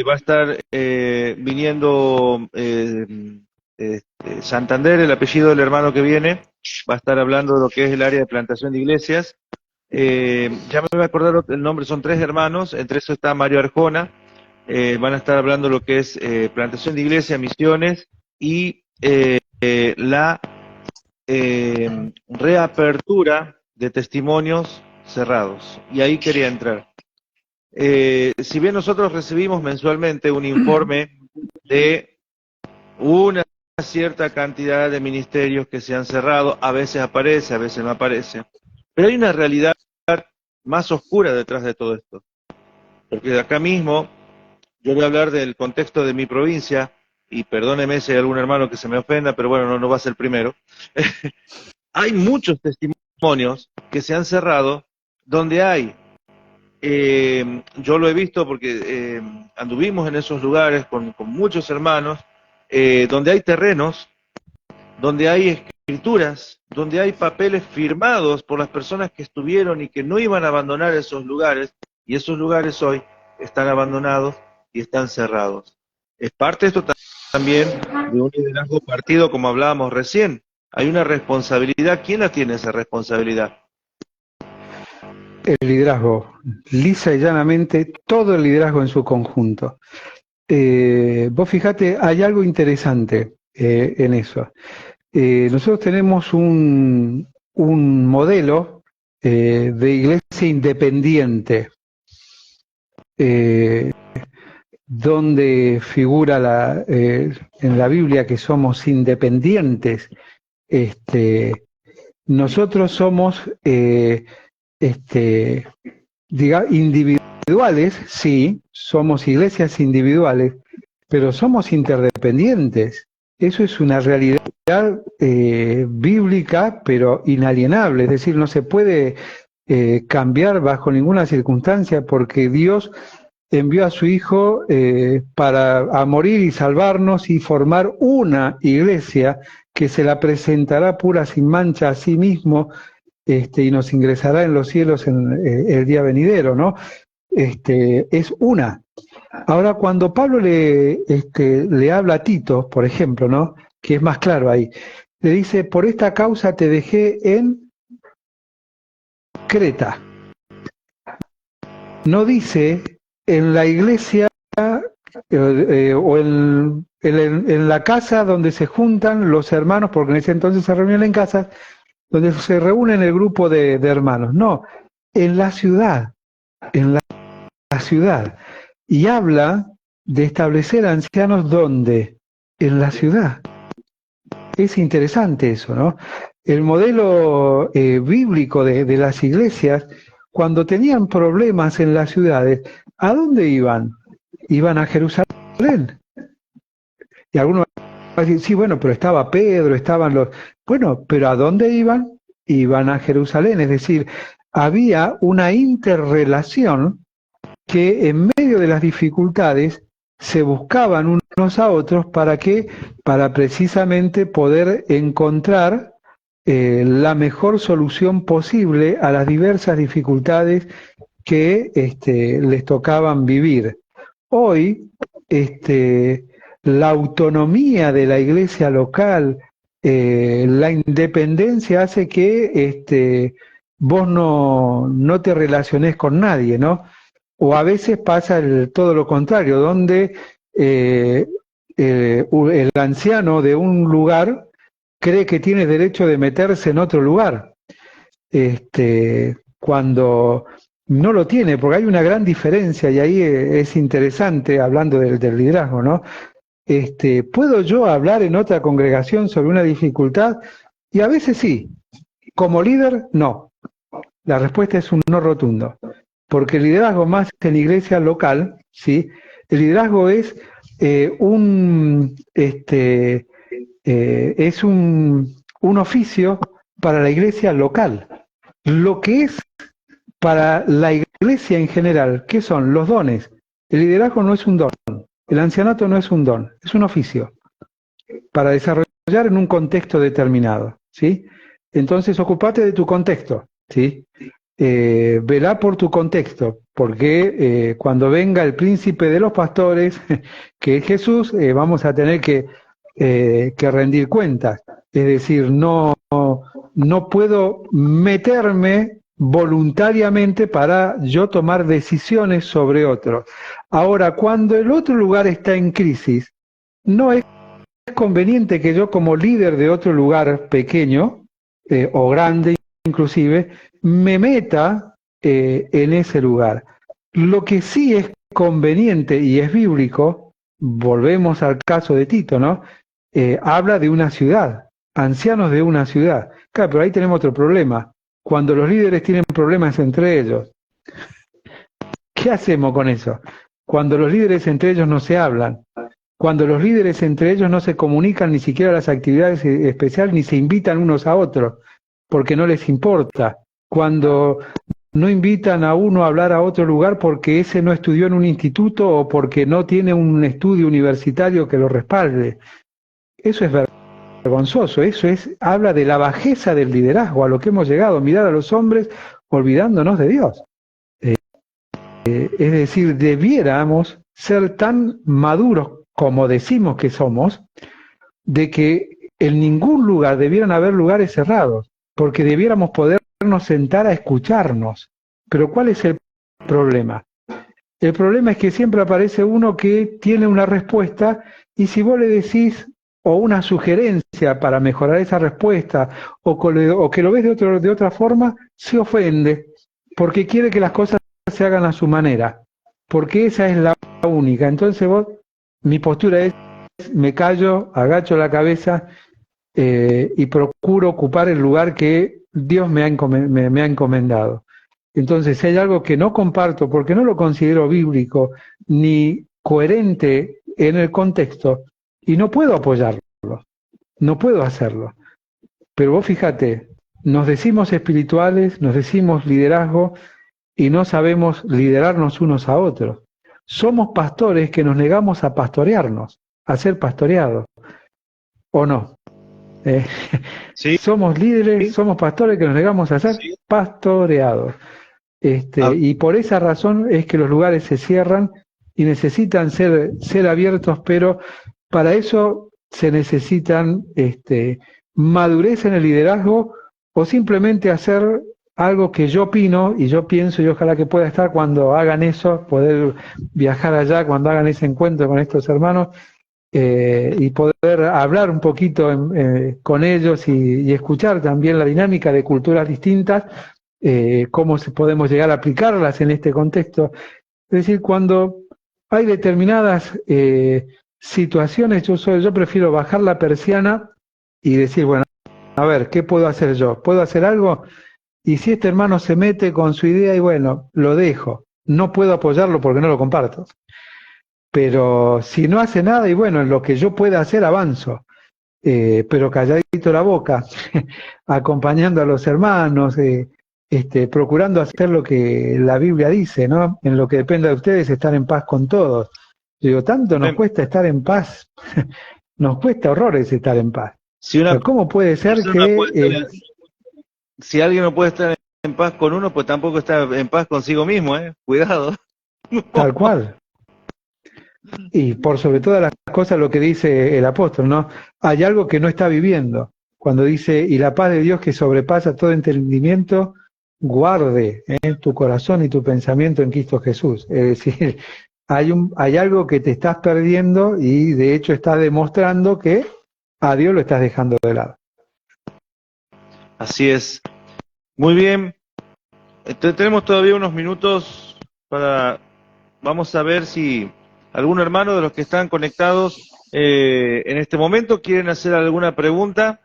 va a estar viniendo Santander, el apellido del hermano que viene, va a estar hablando de lo que es el área de plantación de iglesias. Ya me voy a acordar el nombre, son 3 hermanos, entre eso está Mario Arjona. Van a estar hablando de lo que es plantación de iglesias, misiones y la reapertura de testimonios cerrados. Y ahí quería entrar. Si bien nosotros recibimos mensualmente un informe de una cierta cantidad de ministerios que se han cerrado, a veces aparece, a veces no aparece, pero hay una realidad más oscura detrás de todo esto, porque de acá mismo yo voy a hablar del contexto de mi provincia, y perdóneme si hay algún hermano que se me ofenda, pero bueno, no va a ser el primero. Hay muchos testimonios que se han cerrado donde hay, yo lo he visto porque anduvimos en esos lugares con muchos hermanos, donde hay terrenos, donde hay escrituras, donde hay papeles firmados por las personas que estuvieron y que no iban a abandonar esos lugares, y esos lugares hoy están abandonados y están cerrados. Es parte esto también de un liderazgo partido, como hablábamos recién. Hay una responsabilidad. ¿Quién la tiene esa responsabilidad? El liderazgo, lisa y llanamente, todo el liderazgo en su conjunto. Vos fijate, hay algo interesante en eso. Nosotros tenemos un modelo de iglesia independiente, donde figura en la Biblia que somos independientes. Nosotros somos individuales, sí, somos iglesias individuales, pero somos interdependientes. Eso es una realidad bíblica, pero inalienable. Es decir, no se puede cambiar bajo ninguna circunstancia porque Dios envió a su Hijo a morir y salvarnos y formar una iglesia que se la presentará pura sin mancha a sí mismo y nos ingresará en los cielos en el día venidero, ¿no? Es una. Ahora, cuando Pablo le habla a Tito, por ejemplo, ¿no? Que es más claro ahí, le dice, por esta causa te dejé en Creta. No dice en la iglesia o en la casa donde se juntan los hermanos, porque en ese entonces se reunían en casas, donde se reúnen el grupo de hermanos. No, en la ciudad, en la ciudad. Y habla de establecer ancianos ¿dónde? En la ciudad. Es interesante eso, ¿no? El modelo bíblico de las iglesias, cuando tenían problemas en las ciudades, ¿a dónde iban? Iban a Jerusalén. Y algunos van a decir, sí, bueno, pero estaba Pedro, estaban los... Bueno, pero ¿a dónde iban? Iban a Jerusalén. Es decir, había una interrelación que en medio de las dificultades se buscaban unos a otros ¿para qué? Para precisamente poder encontrar la mejor solución posible a las diversas dificultades que les tocaban vivir. Hoy, la autonomía de la iglesia local, la independencia hace que vos no te relacionés con nadie, ¿no? O a veces pasa todo lo contrario, donde el anciano de un lugar cree que tiene derecho de meterse en otro lugar, cuando no lo tiene, porque hay una gran diferencia, y ahí es interesante, hablando del liderazgo, ¿no? ¿Puedo yo hablar en otra congregación sobre una dificultad? Y a veces sí. Como líder, no. La respuesta es un no rotundo. Porque el liderazgo más en iglesia local, ¿sí? El liderazgo es un oficio para la iglesia local. Lo que es para la iglesia en general, ¿qué son? Los dones. El liderazgo no es un don. El ancianato no es un don, es un oficio para desarrollar en un contexto determinado, ¿sí? Entonces, ocupate de tu contexto, ¿sí? Velá por tu contexto, porque cuando venga el príncipe de los pastores, que es Jesús, vamos a tener que rendir cuentas. Es decir, no puedo meterme voluntariamente para yo tomar decisiones sobre otros. Ahora, cuando el otro lugar está en crisis, no es conveniente que yo como líder de otro lugar pequeño o grande inclusive, me meta en ese lugar. Lo que sí es conveniente y es bíblico, volvemos al caso de Tito, ¿no? Habla de una ciudad, ancianos de una ciudad. Claro, pero ahí tenemos otro problema. Cuando los líderes tienen problemas entre ellos, ¿qué hacemos con eso? Cuando los líderes entre ellos no se hablan, cuando los líderes entre ellos no se comunican ni siquiera las actividades especiales, ni se invitan unos a otros, porque no les importa, cuando no invitan a uno a hablar a otro lugar porque ese no estudió en un instituto o porque no tiene un estudio universitario que lo respalde. Eso es vergonzoso, habla de la bajeza del liderazgo, a lo que hemos llegado, mirar a los hombres olvidándonos de Dios. Es decir, debiéramos ser tan maduros como decimos que somos, de que en ningún lugar debieran haber lugares cerrados, porque debiéramos podernos sentar a escucharnos. Pero ¿cuál es el problema? El problema es que siempre aparece uno que tiene una respuesta y si vos le decís o una sugerencia para mejorar esa respuesta o que lo ves de otra forma, se ofende porque quiere que las cosas se hagan a su manera, porque esa es la única. Entonces mi postura es, me callo, agacho la cabeza y procuro ocupar el lugar que Dios me ha encomendado. Entonces, si hay algo que no comparto porque no lo considero bíblico ni coherente en el contexto, y no puedo apoyarlo, no puedo hacerlo. Pero vos fíjate, nos decimos espirituales, nos decimos liderazgo y no sabemos liderarnos unos a otros. Somos pastores que nos negamos a pastorearnos, a ser pastoreados, ¿o no? Sí. Somos líderes, Sí. somos pastores que nos negamos a ser pastoreados. Y por esa razón es que los lugares se cierran y necesitan ser abiertos, pero para eso se necesitan madurez en el liderazgo o simplemente hacer algo que yo opino y yo pienso y ojalá que pueda estar cuando hagan eso, poder viajar allá, cuando hagan ese encuentro con estos hermanos y poder hablar un poquito con ellos y escuchar también la dinámica de culturas distintas, cómo podemos llegar a aplicarlas en este contexto. Es decir, cuando hay determinadas situaciones, yo prefiero bajar la persiana y decir, bueno, a ver, ¿qué puedo hacer yo? ¿Puedo hacer algo? Y si este hermano se mete con su idea y bueno, lo dejo. No puedo apoyarlo porque no lo comparto. Pero si no hace nada y bueno, en lo que yo pueda hacer avanzo. Pero calladito la boca, acompañando a los hermanos, procurando hacer lo que la Biblia dice, ¿no? En lo que dependa de ustedes, estar en paz con todos. Yo digo, tanto nos cuesta estar en paz, nos cuesta horrores estar en paz. Pero ¿cómo puede ser que... si alguien no puede estar en paz con uno, pues tampoco está en paz consigo mismo, ¿eh? Cuidado. Tal cual. Y por sobre todas las cosas lo que dice el apóstol, ¿no? Hay algo que no está viviendo. Cuando dice, y la paz de Dios que sobrepasa todo entendimiento, guarde tu corazón y tu pensamiento en Cristo Jesús. Es decir, hay algo que te estás perdiendo y de hecho estás demostrando que a Dios lo estás dejando de lado. Así es. Muy bien. Tenemos todavía unos minutos para... Vamos a ver si algún hermano de los que están conectados en este momento quieren hacer alguna pregunta.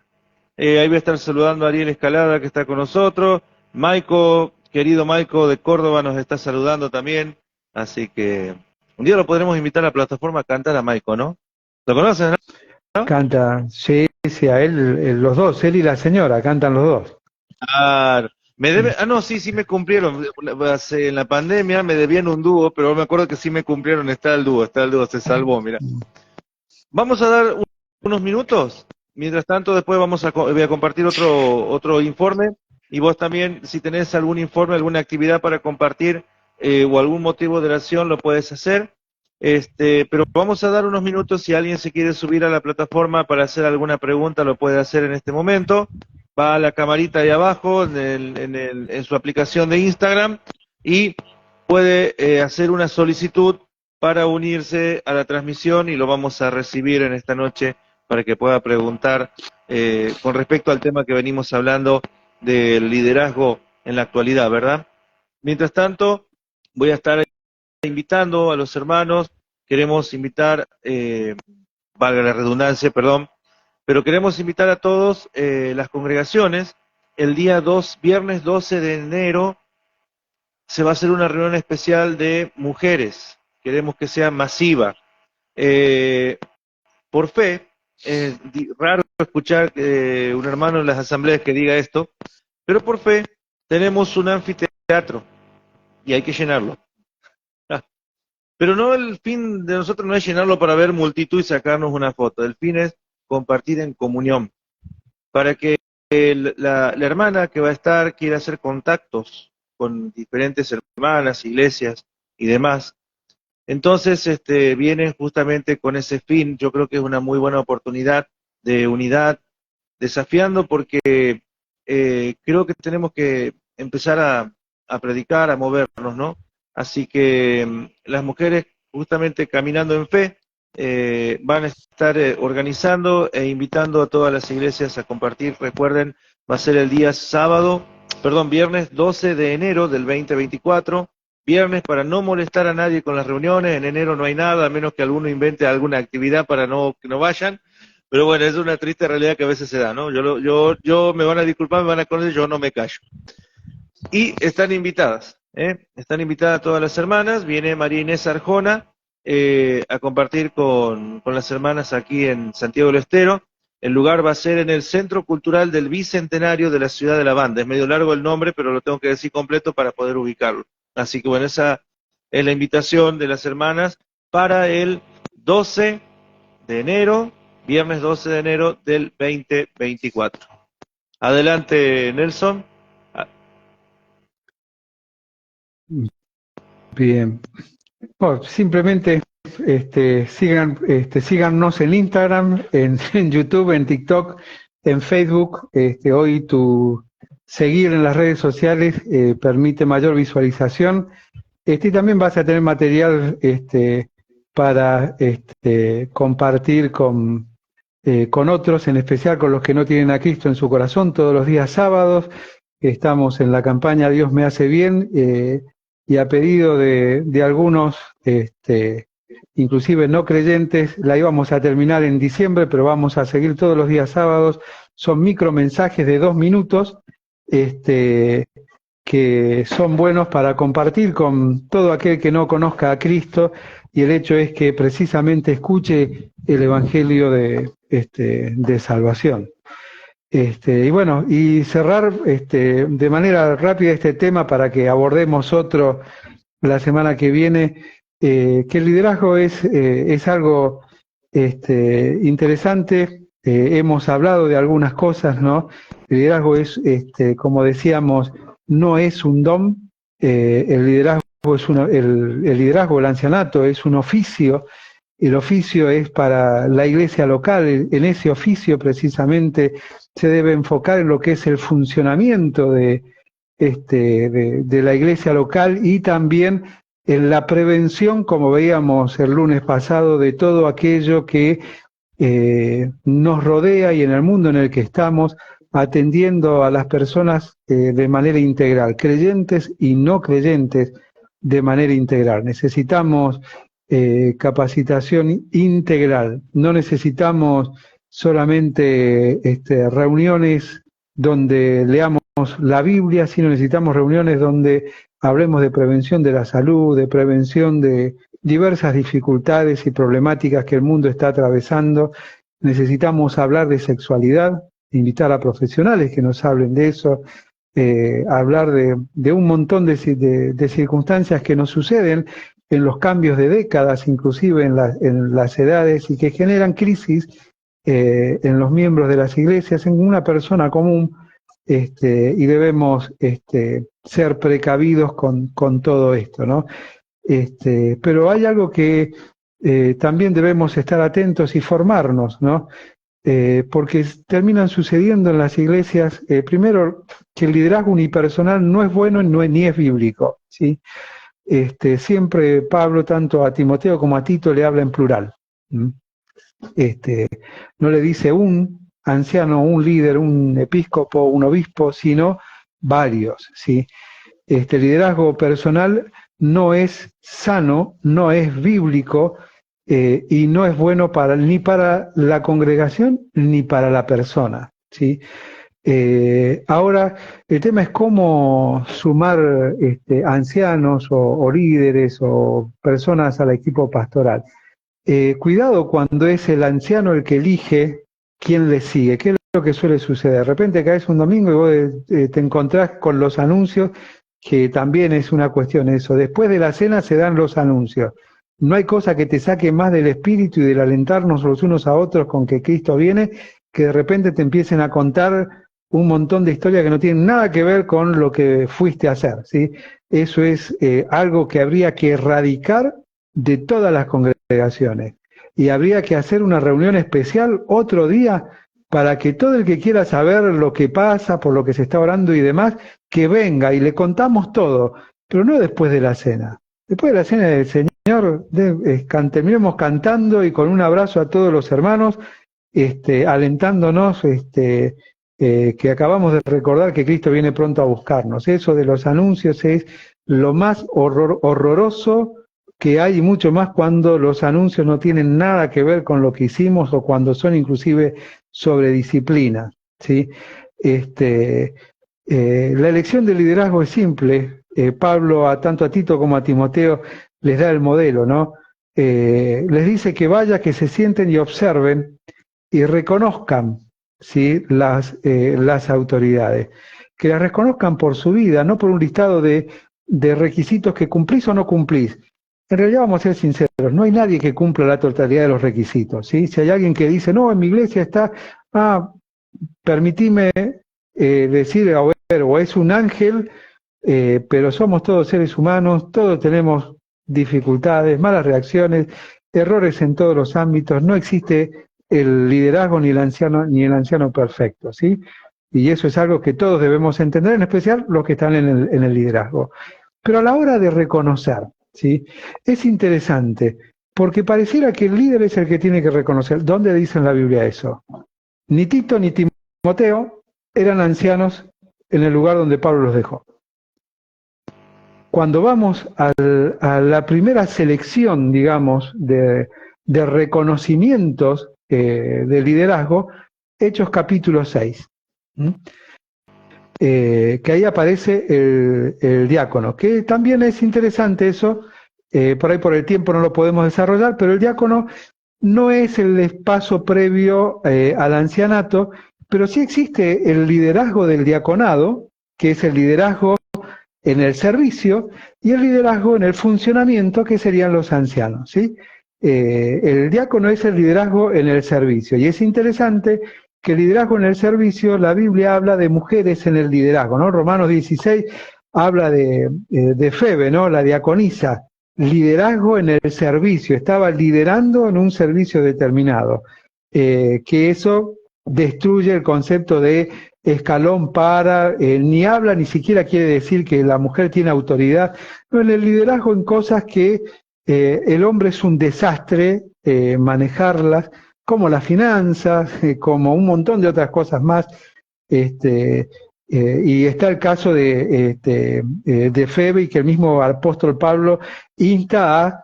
Ahí voy a estar saludando a Ariel Escalada, que está con nosotros. Maico, querido Maico de Córdoba, nos está saludando también. Así que un día lo podremos invitar a la plataforma a cantar a Maico, ¿no? ¿Lo conoces, no? Canta, sí, a él, los dos, él y la señora, cantan los dos. Claro. No, sí me cumplieron. En la pandemia me debían un dúo, pero me acuerdo que sí me cumplieron. Está el dúo, se salvó, mira. Vamos a dar unos minutos. Mientras tanto, después voy a compartir otro informe. Y vos también, si tenés algún informe, alguna actividad para compartir o algún motivo de oración, lo puedes hacer. Pero vamos a dar unos minutos. Si alguien se quiere subir a la plataforma para hacer alguna pregunta, lo puede hacer en este momento. Va a la camarita ahí abajo en su aplicación de Instagram y puede hacer una solicitud para unirse a la transmisión y lo vamos a recibir en esta noche para que pueda preguntar con respecto al tema que venimos hablando del liderazgo en la actualidad, ¿verdad? Mientras tanto, voy a estar invitando a los hermanos, queremos invitar, valga la redundancia, perdón, pero queremos invitar a todos las congregaciones. El día viernes 12 de enero, se va a hacer una reunión especial de mujeres. Queremos que sea masiva. Por fe, es raro escuchar un hermano en las asambleas que diga esto, pero por fe tenemos un anfiteatro y hay que llenarlo. Pero no, el fin de nosotros no es llenarlo para ver multitud y sacarnos una foto. El fin es compartir en comunión, para que la hermana que va a estar quiera hacer contactos con diferentes hermanas, iglesias y demás. Entonces vienen justamente con ese fin. Yo creo que es una muy buena oportunidad de unidad, desafiando porque creo que tenemos que empezar a predicar, a movernos, ¿no? Así que las mujeres justamente caminando en fe van a estar organizando e invitando a todas las iglesias a compartir. Recuerden, va a ser el día viernes 12 de enero del 2024, viernes para no molestar a nadie con las reuniones. En enero no hay nada, a menos que alguno invente alguna actividad para que no vayan, pero bueno, es una triste realidad que a veces se da, ¿no? Yo me van a disculpar, me van a conocer, yo no me callo. Y están invitadas, están invitadas todas las hermanas. Viene María Inés Arjona a compartir con las hermanas aquí en Santiago del Estero. El lugar va a ser en el Centro Cultural del Bicentenario de la Ciudad de la Banda. Es medio largo el nombre, pero lo tengo que decir completo para poder ubicarlo. Así que bueno, esa es la invitación de las hermanas para el 12 de enero, viernes 12 de enero del 2024. Adelante, Nelson. Bien. Simplemente síganos en Instagram, en YouTube, en TikTok, en Facebook. Hoy tu seguir en las redes sociales permite mayor visualización. Y también vas a tener material para compartir con otros, en especial con los que no tienen a Cristo en su corazón, todos los días sábados. Estamos en la campaña Dios me hace bien, y a pedido de algunos, inclusive no creyentes, la íbamos a terminar en diciembre, pero vamos a seguir todos los días sábados. Son micromensajes de 2 minutos, que son buenos para compartir con todo aquel que no conozca a Cristo, y el hecho es que precisamente escuche el Evangelio de salvación. Y bueno, y cerrar de manera rápida este tema para que abordemos otro la semana que viene, que el liderazgo es algo interesante. Hemos hablado de algunas cosas, ¿no? El liderazgo es, como decíamos, no es un don. El liderazgo el liderazgo, el ancianato, es un oficio. El oficio es para la iglesia local. En ese oficio precisamente se debe enfocar en lo que es el funcionamiento de la iglesia local, y también en la prevención, como veíamos el lunes pasado, de todo aquello que nos rodea y en el mundo en el que estamos, atendiendo a las personas de manera integral, creyentes y no creyentes de manera integral. Necesitamos capacitación integral. No necesitamos solamente reuniones donde leamos la Biblia, sino necesitamos reuniones donde hablemos de prevención de la salud, de prevención de diversas dificultades y problemáticas que el mundo está atravesando. Necesitamos hablar de sexualidad, invitar a profesionales que nos hablen de eso, hablar de un montón de circunstancias que nos suceden en los cambios de décadas, inclusive en las edades, y que generan crisis en los miembros de las iglesias, en una persona común, y debemos ser precavidos con todo esto, ¿no? Pero hay algo que también debemos estar atentos y formarnos, ¿no? Porque terminan sucediendo en las iglesias, primero, que el liderazgo unipersonal no es bueno ni es bíblico, ¿sí? Siempre Pablo, tanto a Timoteo como a Tito, le habla en plural. No le dice un anciano, un líder, un episcopo, un obispo, sino varios, ¿sí? El liderazgo personal no es sano, no es bíblico, y no es bueno ni para la congregación ni para la persona, ¿sí? Ahora, el tema es cómo sumar ancianos o líderes o personas al equipo pastoral. Cuidado cuando es el anciano el que elige quién le sigue. ¿Qué es lo que suele suceder? De repente caes un domingo y vos te encontrás con los anuncios, que también es una cuestión eso. Después de la cena se dan los anuncios. No hay cosa que te saque más del espíritu y del alentarnos los unos a otros con que Cristo viene, que de repente te empiecen a contar un montón de historias que no tienen nada que ver con lo que fuiste a hacer, ¿sí? Eso es algo que habría que erradicar de todas las congregaciones, y habría que hacer una reunión especial otro día para que todo el que quiera saber lo que pasa, por lo que se está orando y demás, que venga y le contamos todo, pero no después de la cena. Después de la cena del Señor, terminemos cantando y con un abrazo a todos los hermanos, alentándonos, que acabamos de recordar que Cristo viene pronto a buscarnos. Eso de los anuncios es lo más horroroso que hay, y mucho más cuando los anuncios no tienen nada que ver con lo que hicimos, o cuando son inclusive sobre disciplina, ¿sí? La elección del liderazgo es simple. Pablo, tanto a Tito como a Timoteo, les da el modelo, ¿no? Les dice que vaya, que se sienten y observen y reconozcan, ¿sí?, las autoridades, que las reconozcan por su vida, no por un listado de requisitos que cumplís o no cumplís. En realidad, vamos a ser sinceros, no hay nadie que cumpla la totalidad de los requisitos, ¿sí? Si hay alguien que dice, no, en mi iglesia está, permitime decir, a ver, o es un ángel, pero somos todos seres humanos, todos tenemos dificultades, malas reacciones, errores en todos los ámbitos, no existe el liderazgo ni el anciano perfecto, ¿sí? Y eso es algo que todos debemos entender, en especial los que están en el liderazgo. Pero a la hora de reconocer, ¿sí? Es interesante, porque pareciera que el líder es el que tiene que reconocer. ¿Dónde dice en la Biblia eso? Ni Tito ni Timoteo eran ancianos en el lugar donde Pablo los dejó. Cuando vamos a la primera selección, digamos, de reconocimientos de liderazgo, Hechos capítulo 6, que ahí aparece el diácono, que también es interesante eso, por ahí por el tiempo no lo podemos desarrollar, pero el diácono no es el paso previo al ancianato, pero sí existe el liderazgo del diaconado, que es el liderazgo en el servicio, y el liderazgo en el funcionamiento, que serían los ancianos, ¿sí? El diácono es el liderazgo en el servicio, y es interesante que el liderazgo en el servicio, la Biblia habla de mujeres en el liderazgo, ¿no? Romanos 16 habla de Febe, ¿no? La diaconisa, liderazgo en el servicio, estaba liderando en un servicio determinado, que eso destruye el concepto de escalón para, ni habla, ni siquiera quiere decir que la mujer tiene autoridad, no, en el liderazgo en cosas que el hombre es un desastre manejarlas, como las finanzas, como un montón de otras cosas más, y está el caso de Febe, y que el mismo apóstol Pablo insta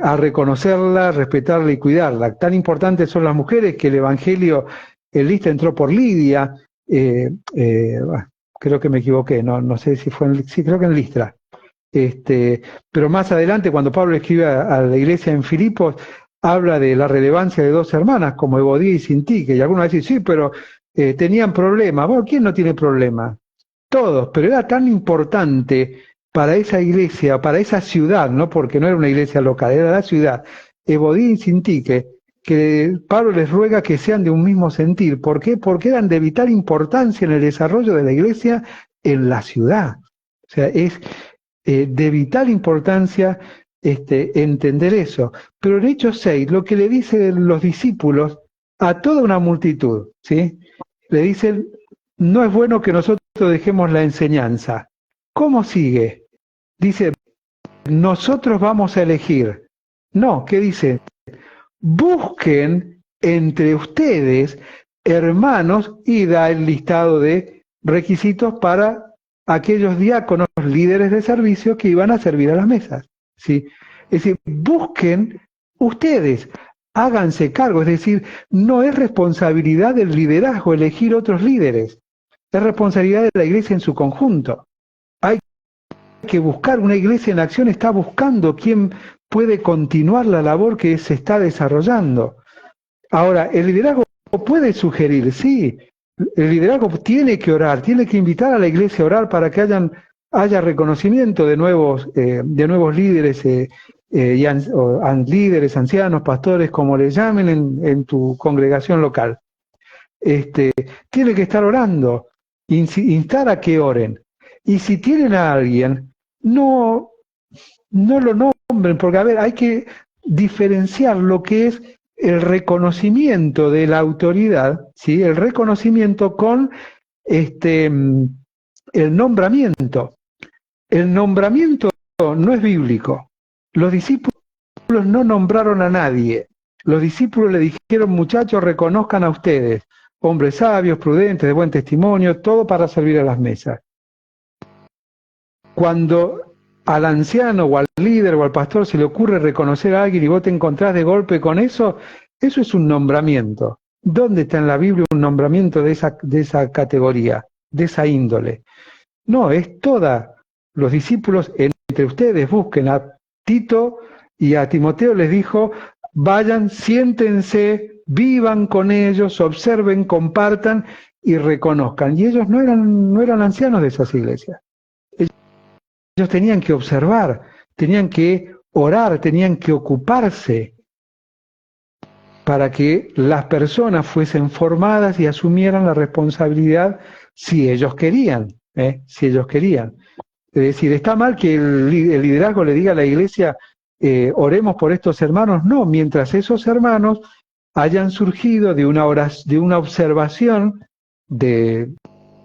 a reconocerla, respetarla y cuidarla. Tan importantes son las mujeres que el Evangelio, el Listra entró por Lidia, creo que me equivoqué, no sé si fue sí, creo que en Listra. Pero más adelante, cuando Pablo escribe a la iglesia en Filipos, habla de la relevancia de dos hermanas, como Evodía y Sintique, y algunos dicen, sí, pero tenían problemas. Bueno, ¿quién no tiene problemas? Todos, pero era tan importante para esa iglesia, para esa ciudad, ¿no? Porque no era una iglesia local, era la ciudad, Evodía y Sintique, que Pablo les ruega que sean de un mismo sentir. ¿Por qué? Porque eran de vital importancia en el desarrollo de la iglesia en la ciudad. O sea, es de vital importancia entender eso. Pero en Hechos 6, lo que le dicen los discípulos a toda una multitud, ¿sí? Le dicen, no es bueno que nosotros dejemos la enseñanza. ¿Cómo sigue? Dice, nosotros vamos a elegir. No, ¿qué dice? Busquen entre ustedes hermanos, y da el listado de requisitos para aquellos diáconos, líderes de servicio que iban a servir a las mesas, ¿sí? Es decir, busquen ustedes, háganse cargo, es decir, no es responsabilidad del liderazgo elegir otros líderes, es responsabilidad de la iglesia en su conjunto. Hay que buscar, una iglesia en acción está buscando quién puede continuar la labor que se está desarrollando. Ahora, el liderazgo puede sugerir, sí, el liderazgo tiene que orar, tiene que invitar a la iglesia a orar para que haya reconocimiento de nuevos líderes, líderes, ancianos, pastores, como les llamen en tu congregación local. Tiene que estar orando, instar a que oren. Y si tienen a alguien, no lo nombren, porque a ver, hay que diferenciar lo que es el reconocimiento de la autoridad, ¿sí? El reconocimiento con el nombramiento. El nombramiento no es bíblico. Los discípulos no nombraron a nadie. Los discípulos le dijeron, muchachos, reconozcan a ustedes, hombres sabios, prudentes, de buen testimonio, todo para servir a las mesas. Cuando al anciano o al líder o al pastor se le ocurre reconocer a alguien y vos te encontrás de golpe con eso, eso es un nombramiento. ¿Dónde está en la Biblia un nombramiento de esa categoría, de esa índole? No, es toda. Los discípulos entre ustedes busquen a Tito y a Timoteo, les dijo, vayan, siéntense, vivan con ellos, observen, compartan y reconozcan. Y ellos no eran ancianos de esas iglesias. Ellos tenían que observar, tenían que orar, tenían que ocuparse para que las personas fuesen formadas y asumieran la responsabilidad si ellos querían, si ellos querían. Es decir, ¿está mal que el liderazgo le diga a la iglesia, oremos por estos hermanos? No, mientras esos hermanos hayan surgido de una observación de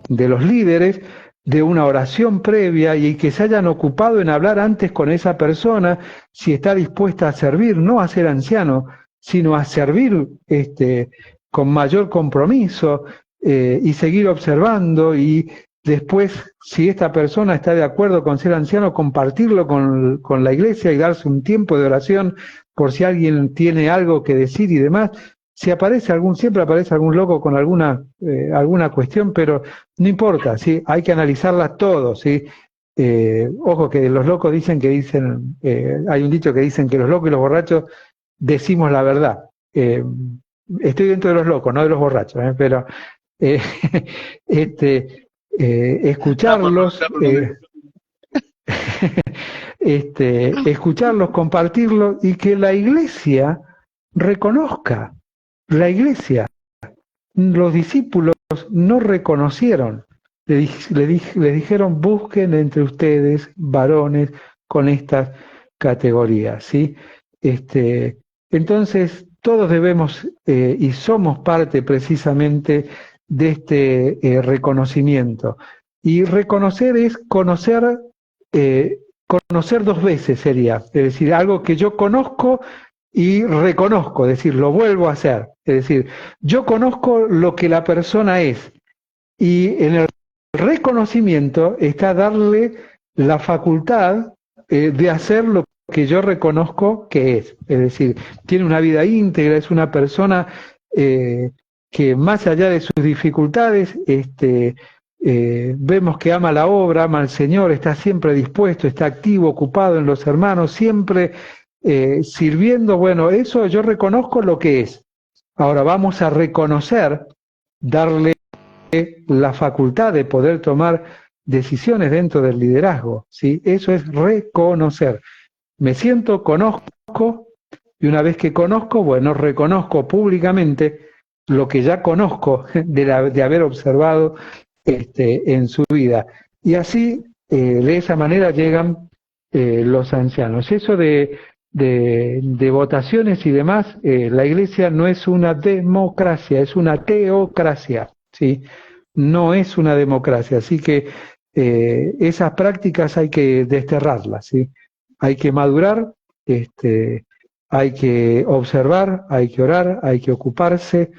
los líderes, de una oración previa, y que se hayan ocupado en hablar antes con esa persona si está dispuesta a servir, no a ser anciano, sino a servir con mayor compromiso, y seguir observando, y después, si esta persona está de acuerdo con ser anciano, compartirlo con la iglesia y darse un tiempo de oración por si alguien tiene algo que decir y demás. Si aparece siempre aparece algún loco con alguna cuestión, pero no importa, ¿sí? Hay que analizarlas todos, ¿sí? Ojo que los locos hay un dicho que dicen que los locos y los borrachos decimos la verdad. Estoy dentro de los locos, no de los borrachos, pero escucharlos, escucharlos, compartirlos, y que la iglesia reconozca. La iglesia, los discípulos no reconocieron, les dijeron: busquen entre ustedes varones con estas categorías, ¿sí? Entonces todos debemos y somos parte precisamente de este reconocimiento. Y reconocer es conocer dos veces sería, es decir, algo que yo conozco y reconozco, es decir, lo vuelvo a hacer. Es decir, yo conozco lo que la persona es, y en el reconocimiento está darle la facultad de hacer lo que yo reconozco que es. Es decir, tiene una vida íntegra, es una persona que más allá de sus dificultades, vemos que ama la obra, ama al Señor, está siempre dispuesto, está activo, ocupado en los hermanos, siempre sirviendo. Bueno, eso yo reconozco lo que es. Ahora vamos a reconocer, darle la facultad de poder tomar decisiones dentro del liderazgo, ¿sí? Eso es reconocer. Me siento, conozco, y una vez que conozco, bueno, reconozco públicamente lo que ya conozco de haber observado en su vida. Y así, de esa manera llegan los ancianos. Eso de votaciones y demás, la iglesia no es una democracia, es una teocracia, ¿sí? No es una democracia, así que esas prácticas hay que desterrarlas, ¿sí? Hay que madurar, hay que observar, hay que orar, hay que ocuparse,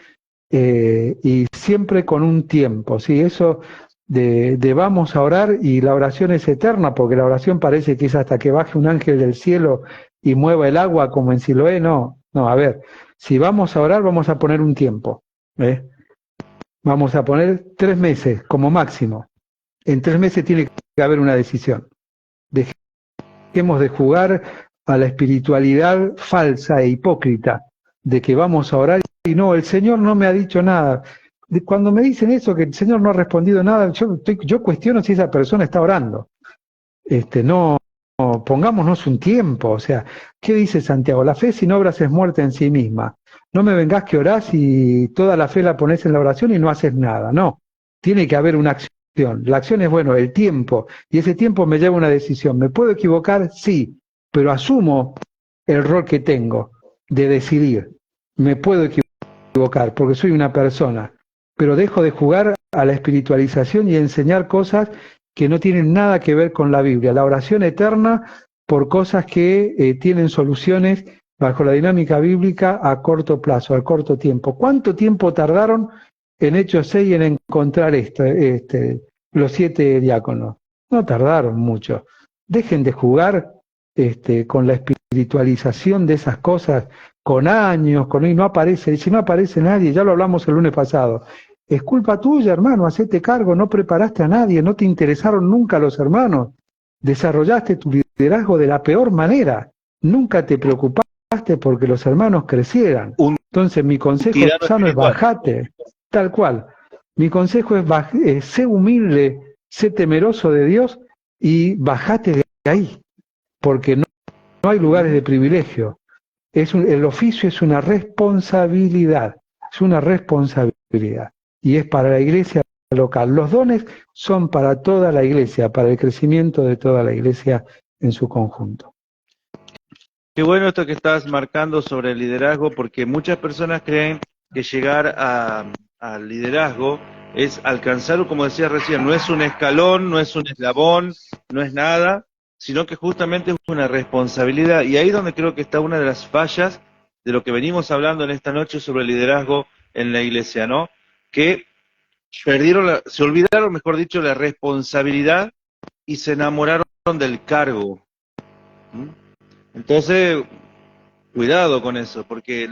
y siempre con un tiempo, ¿sí? Eso de vamos a orar, y la oración es eterna, porque la oración parece que es hasta que baje un ángel del cielo y mueva el agua como en Siloé. No, a ver, si vamos a orar, vamos a poner un tiempo, vamos a poner 3 meses como máximo. En 3 meses tiene que haber una decisión. Dejemos de jugar a la espiritualidad falsa e hipócrita de que vamos a orar y no, el Señor no me ha dicho nada. Cuando me dicen eso, que el Señor no ha respondido nada, yo cuestiono si esa persona está orando. No, pongámonos un tiempo. O sea, ¿qué dice Santiago? La fe sin obras es muerta en sí misma. No me vengas que orás y toda la fe la pones en la oración y no haces nada. No, tiene que haber una acción. La acción es, bueno, el tiempo, y ese tiempo me lleva a una decisión. ¿Me puedo equivocar? Sí, pero asumo el rol que tengo de decidir. Me puedo equivocar porque soy una persona, pero dejo de jugar a la espiritualización y enseñar cosas que no tienen nada que ver con la Biblia. La oración eterna por cosas que tienen soluciones bajo la dinámica bíblica a corto plazo, a corto tiempo. ¿Cuánto tiempo tardaron en Hechos 6 en encontrar los 7 diáconos? No tardaron mucho. Dejen de jugar con la espiritualización de esas cosas, con años, y no aparece, si no aparece nadie, ya lo hablamos el lunes pasado, es culpa tuya, hermano, hacete cargo, no preparaste a nadie, no te interesaron nunca los hermanos, desarrollaste tu liderazgo de la peor manera, nunca te preocupaste porque los hermanos crecieran. Entonces mi consejo sano es bajate, tal cual. Mi consejo es sé humilde, sé temeroso de Dios y bajate de ahí, porque no hay lugares de privilegio. El oficio es una responsabilidad, y es para la iglesia local. Los dones son para toda la iglesia, para el crecimiento de toda la iglesia en su conjunto. Qué bueno esto que estás marcando sobre el liderazgo, porque muchas personas creen que llegar al liderazgo es alcanzar, como decía recién, no es un escalón, no es un eslabón, no es nada, sino que justamente es una responsabilidad. Y ahí es donde creo que está una de las fallas de lo que venimos hablando en esta noche sobre el liderazgo en la iglesia, ¿no? Que se olvidaron, mejor dicho, la responsabilidad y se enamoraron del cargo. ¿Mm? Entonces, cuidado con eso, porque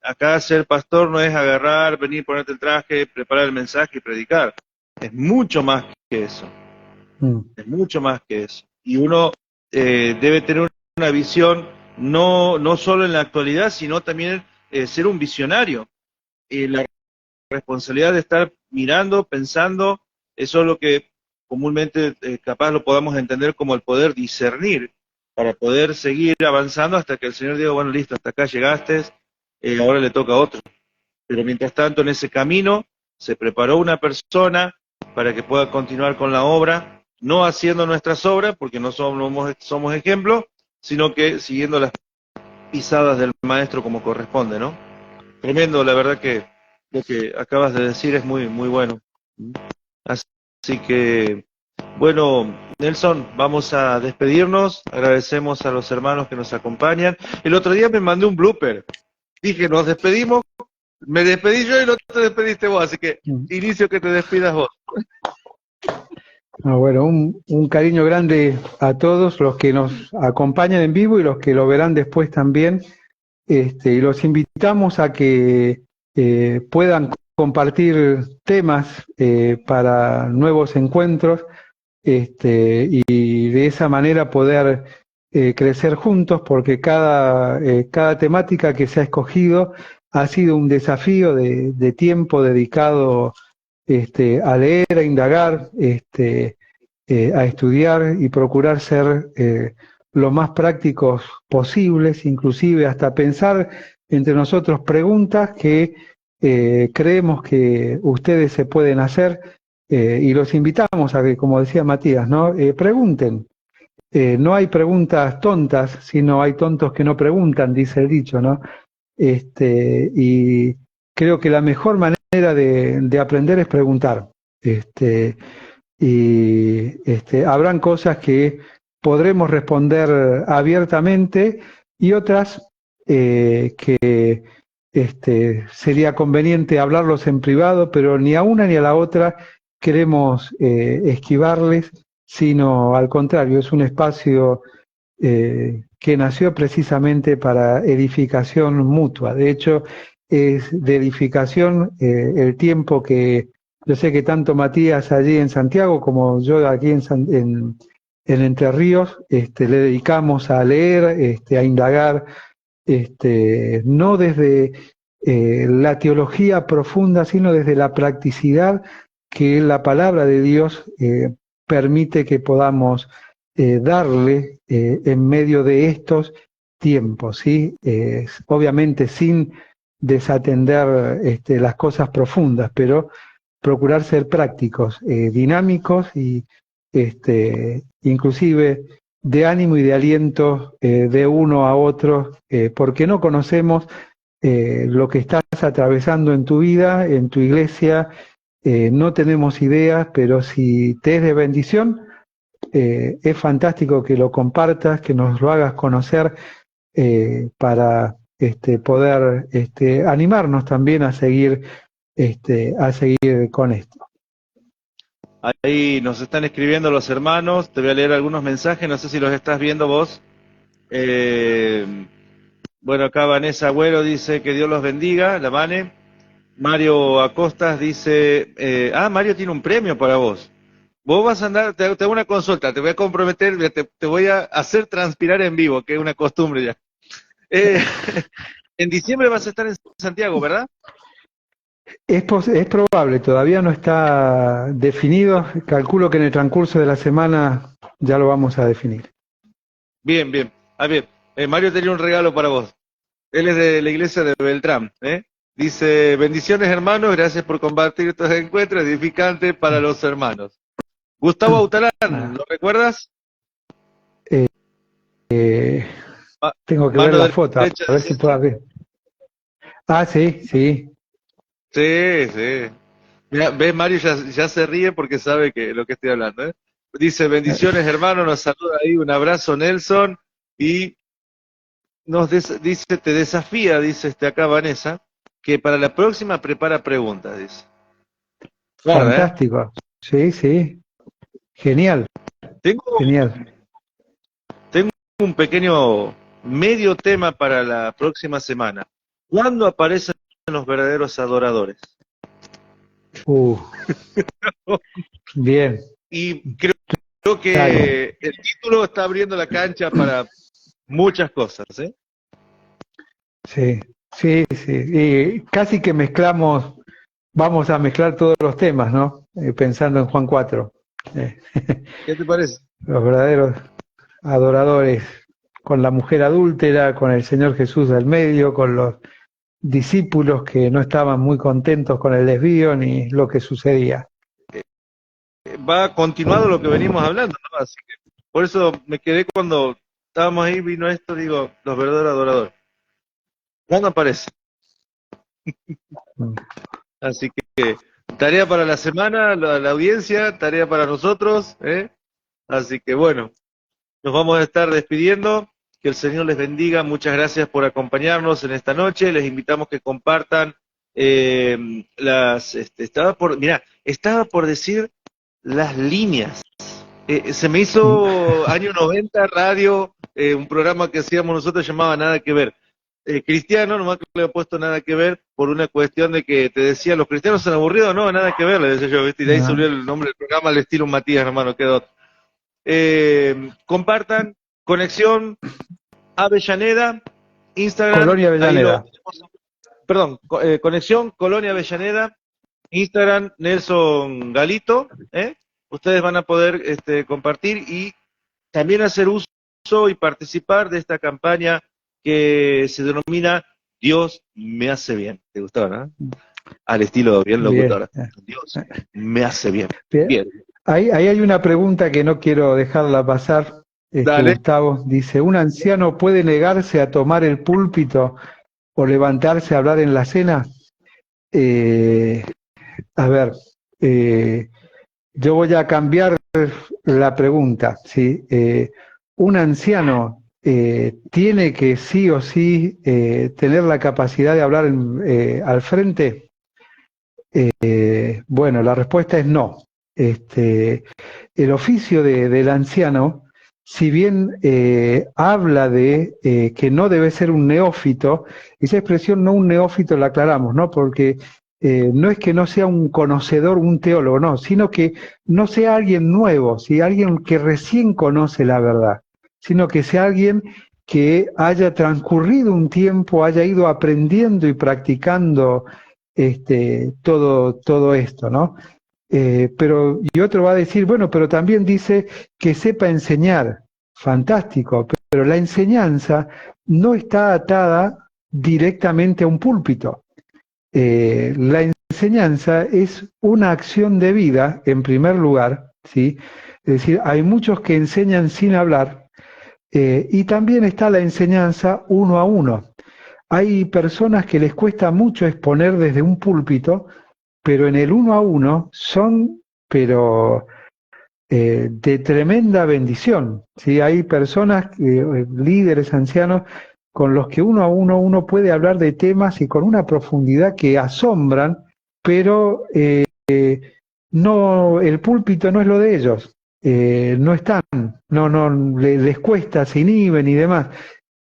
acá ser pastor no es agarrar, venir, ponerte el traje, preparar el mensaje y predicar. Es mucho más que eso. Es mucho más que eso. Y uno debe tener una visión no solo en la actualidad, sino también ser un visionario. La responsabilidad de estar mirando, pensando, eso es lo que comúnmente capaz lo podamos entender como el poder discernir, para poder seguir avanzando hasta que el Señor diga, bueno, listo, hasta acá llegaste, ahora le toca a otro. Pero mientras tanto, en ese camino, se preparó una persona para que pueda continuar con la obra, no haciendo nuestras obras, porque no somos ejemplos, sino que siguiendo las pisadas del maestro como corresponde, ¿no? Tremendo, la verdad que lo que acabas de decir es muy, muy bueno. Así que, bueno, Nelson, vamos a despedirnos. Agradecemos a los hermanos que nos acompañan. El otro día me mandé un blooper. Dije, nos despedimos. Me despedí yo y no te despediste vos, así que inicio que te despidas vos. Bueno, un cariño grande a todos los que nos acompañan en vivo y los que lo verán después también. Y los invitamos a que puedan compartir temas para nuevos encuentros y de esa manera poder crecer juntos, porque cada temática que se ha escogido ha sido un desafío de tiempo dedicado a leer, a indagar, a estudiar y procurar ser lo más prácticos posibles, inclusive hasta pensar entre nosotros preguntas que creemos que ustedes se pueden hacer y los invitamos a que, como decía Matías, ¿no? Pregunten. No hay preguntas tontas, sino hay tontos que no preguntan, dice el dicho, ¿no? Y creo que la mejor manera de aprender es preguntar. Habrán cosas que podremos responder abiertamente y otras que sería conveniente hablarlos en privado, pero ni a una ni a la otra queremos esquivarles, sino al contrario, es un espacio que nació precisamente para edificación mutua. De hecho, es de edificación el tiempo que yo sé que tanto Matías allí en Santiago como yo aquí en Entre Ríos le dedicamos a leer, a indagar, no desde la teología profunda, sino desde la practicidad que la palabra de Dios permite que podamos darle en medio de estos tiempos, ¿sí? Obviamente sin desatender las cosas profundas, pero procurar ser prácticos, dinámicos y inclusive de ánimo y de aliento de uno a otro, porque no conocemos lo que estás atravesando en tu vida, en tu iglesia, no tenemos ideas, pero si te es de bendición, es fantástico que lo compartas, que nos lo hagas conocer para poder animarnos también a seguir con esto. Ahí nos están escribiendo los hermanos, te voy a leer algunos mensajes, no sé si los estás viendo vos. Bueno, acá Vanessa Agüero dice que Dios los bendiga, la Vane. Mario Acostas dice, Mario tiene un premio para vos. Vos vas a andar, te hago una consulta, te voy a comprometer, te voy a hacer transpirar en vivo, que es una costumbre ya. En diciembre vas a estar en Santiago, ¿verdad? Es probable, todavía no está definido, calculo que en el transcurso de la semana ya lo vamos a definir. Bien, bien. A ver, Mario tenía un regalo para vos. Él es de la iglesia de Beltrán, Dice, bendiciones hermanos, gracias por compartir estos encuentros edificantes para los hermanos. Gustavo Autalán, ¿lo recuerdas? Tengo que ver la foto, a ver si puedo ver. Ah, sí, sí. Sí, sí. Mira, ves, Mario ya se ríe porque sabe que lo que estoy hablando, ¿eh? Dice, bendiciones, hermano, nos saluda ahí, un abrazo, Nelson, y dice, te desafía, dice acá Vanessa, que para la próxima prepara preguntas, dice. Guarda, Fantástico. Sí, sí. Genial. Genial. Tengo un pequeño medio tema para la próxima semana. ¿Cuándo aparecen los verdaderos adoradores? Bien. Y creo que el título está abriendo la cancha para muchas cosas, ¿eh? Sí, sí, sí. Y casi que vamos a mezclar todos los temas, ¿no? Pensando en Juan 4. ¿Qué te parece? Los verdaderos adoradores, con la mujer adúltera, con el Señor Jesús del medio, con los discípulos que no estaban muy contentos con el desvío ni lo que sucedía. Va continuado lo que venimos hablando, ¿no? Así que por eso me quedé cuando estábamos ahí, vino esto, digo, los verdaderos adoradores. ¿Cuándo aparece? Así que tarea para la semana, la audiencia, tarea para nosotros, ¿eh? Así que bueno, nos vamos a estar despidiendo. Que el Señor les bendiga. Muchas gracias por acompañarnos en esta noche. Les invitamos que compartan estaba por decir las líneas. Se me hizo año 90 radio, un programa que hacíamos nosotros llamaba Nada que Ver. Cristiano, nomás que le he puesto Nada que Ver por una cuestión de que te decía, los cristianos son aburridos, no, nada que ver, le decía yo, ¿viste? Y de ahí subió el nombre del programa al estilo Matías, hermano, quedó. Compartan, Conexión Avellaneda, Instagram. Colonia Avellaneda. Conexión Colonia Avellaneda, Instagram Nelson Galito, ustedes van a poder compartir y también hacer uso y participar de esta campaña que se denomina Dios me hace bien. ¿Te gustó, no? Al estilo bien locutor. Dios me hace bien. Bien. Ahí hay una pregunta que no quiero dejarla pasar. Gustavo dice, ¿un anciano puede negarse a tomar el púlpito o levantarse a hablar en la cena? A ver, yo voy a cambiar la pregunta, ¿sí? Un anciano tiene que sí o sí tener la capacidad de hablar al frente. Bueno, la respuesta es no. El oficio del anciano, si bien habla de que no debe ser un neófito, esa expresión no un neófito la aclaramos, ¿no? Porque no es que no sea un conocedor, un teólogo, no, sino que no sea alguien nuevo, ¿sí? Alguien que recién conoce la verdad, sino que sea alguien que haya transcurrido un tiempo, haya ido aprendiendo y practicando todo esto, ¿no? Y otro va a decir, bueno, pero también dice que sepa enseñar. Fantástico, pero la enseñanza no está atada directamente a un púlpito. La enseñanza es una acción de vida, en primer lugar, ¿sí? Es decir, hay muchos que enseñan sin hablar, y también está la enseñanza uno a uno. Hay personas que les cuesta mucho exponer desde un púlpito, pero en el uno a uno son, de tremenda bendición, ¿sí? Hay personas, líderes ancianos, con los que uno a uno puede hablar de temas y con una profundidad que asombran, pero no, el púlpito no es lo de ellos, no están, les cuesta, se inhiben y demás,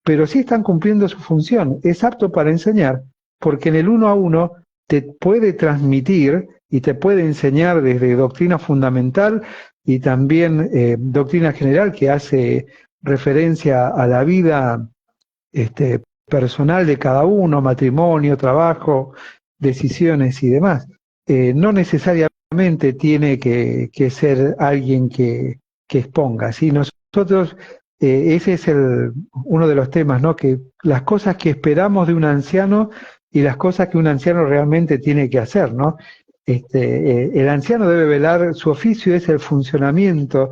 pero sí están cumpliendo su función, es apto para enseñar, porque en el uno a uno te puede transmitir y te puede enseñar desde doctrina fundamental y también doctrina general que hace referencia a la vida personal de cada uno, matrimonio, trabajo, decisiones y demás. No necesariamente tiene que ser alguien que exponga, ¿sí? Nosotros, ese es uno de los temas, ¿no? Que las cosas que esperamos de un anciano y las cosas que un anciano realmente tiene que hacer, ¿no? El anciano debe velar, su oficio es el funcionamiento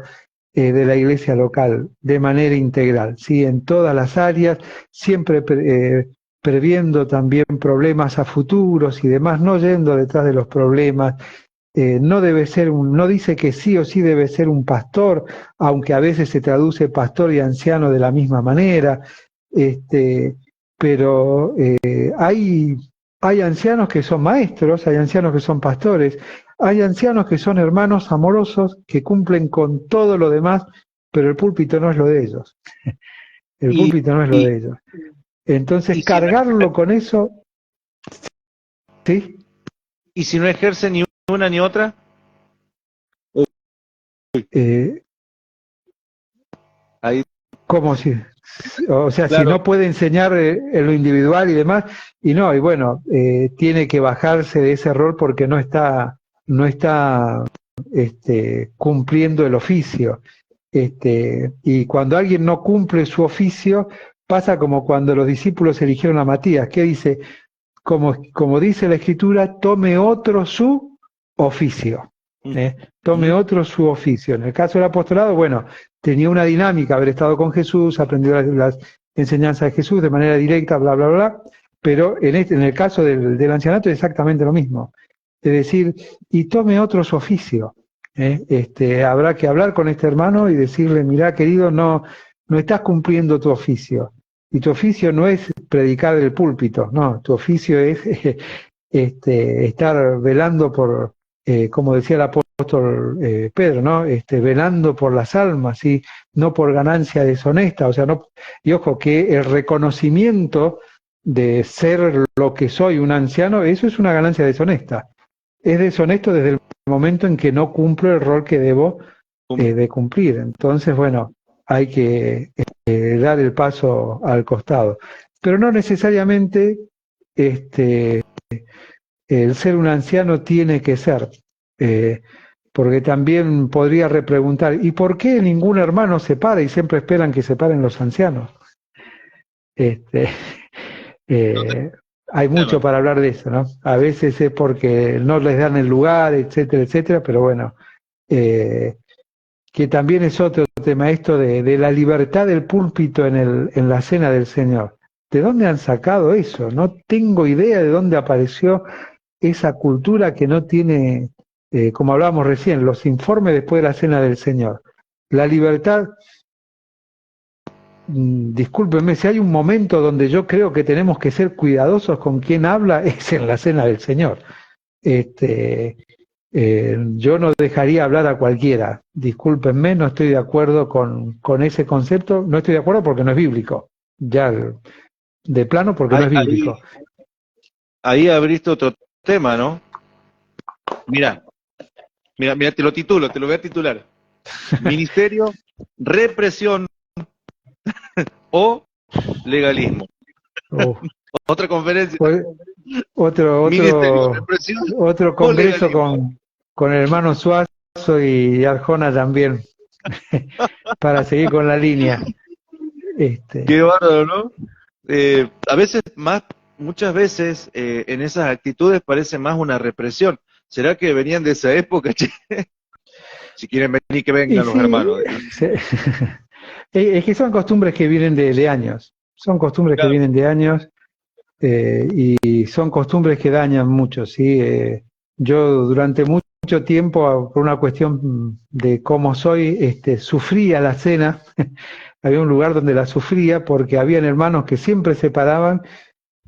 de la iglesia local de manera integral, ¿sí? En todas las áreas, siempre previendo también problemas a futuros y demás, no yendo detrás de los problemas. No debe ser no dice que sí o sí debe ser un pastor, aunque a veces se traduce pastor y anciano de la misma manera, pero hay ancianos que son maestros, hay ancianos que son pastores, hay ancianos que son hermanos amorosos que cumplen con todo lo demás, pero el púlpito no es lo de ellos. El púlpito no es lo de ellos. Entonces, cargarlo con eso, ¿sí? ¿Y si no ejerce ni una ni otra? Ahí. ¿Cómo si? O sea, Claro. si no puede enseñar en lo individual y demás, y bueno, tiene que bajarse de ese rol porque no está cumpliendo el oficio. Y cuando alguien no cumple su oficio, pasa como cuando los discípulos eligieron a Matías, que dice, como dice la Escritura, tome otro su oficio. Tome otro su oficio. En el caso del apostolado, bueno, tenía una dinámica, haber estado con Jesús, aprendió las enseñanzas de Jesús de manera directa, bla, bla, bla, pero en el caso del ancianato es exactamente lo mismo. Es decir, y tome otro su oficio. Habrá que hablar con este hermano y decirle, mirá, querido, no estás cumpliendo tu oficio. Y tu oficio no es predicar del púlpito, no, tu oficio es estar velando por, como decía el apóstol Pedro, ¿no? Velando por las almas, ¿sí? No por ganancia deshonesta, o sea, no, y ojo, que el reconocimiento de ser lo que soy, un anciano, eso es una ganancia deshonesta. Es deshonesto desde el momento en que no cumplo el rol que debo de cumplir. Entonces, bueno, hay que dar el paso al costado. Pero no necesariamente el ser un anciano tiene que ser, porque también podría repreguntar, ¿y por qué ningún hermano se para y siempre esperan que se paren los ancianos? Hay mucho para hablar de eso, ¿no? A veces es porque no les dan el lugar, etcétera, etcétera, pero bueno, que también es otro tema esto de la libertad del púlpito en la cena del Señor. ¿De dónde han sacado eso? No tengo idea de dónde apareció esa cultura que no tiene, como hablábamos recién, los informes después de la cena del Señor. La libertad, discúlpenme, si hay un momento donde yo creo que tenemos que ser cuidadosos con quien habla, es en la cena del Señor. Yo no dejaría hablar a cualquiera, discúlpenme, no estoy de acuerdo con ese concepto, no estoy de acuerdo porque no es bíblico, ya de plano porque no es bíblico. Ahí abriste otro tema, ¿no? Mira, te lo titulo, te lo voy a titular. Ministerio, represión o legalismo. Otra conferencia. Otro congreso con el hermano Suazo y Arjona también, para seguir con la línea. Qué bárbaro, ¿no? A veces muchas veces en esas actitudes parece más una represión. ¿Será que venían de esa época? Si quieren venir, que vengan los hermanos. Sí. Es que son costumbres que vienen de años. Son costumbres que vienen de años y son costumbres que dañan mucho, ¿sí? Yo durante mucho tiempo, por una cuestión de cómo soy, sufría la cena. Había un lugar donde la sufría porque habían hermanos que siempre se paraban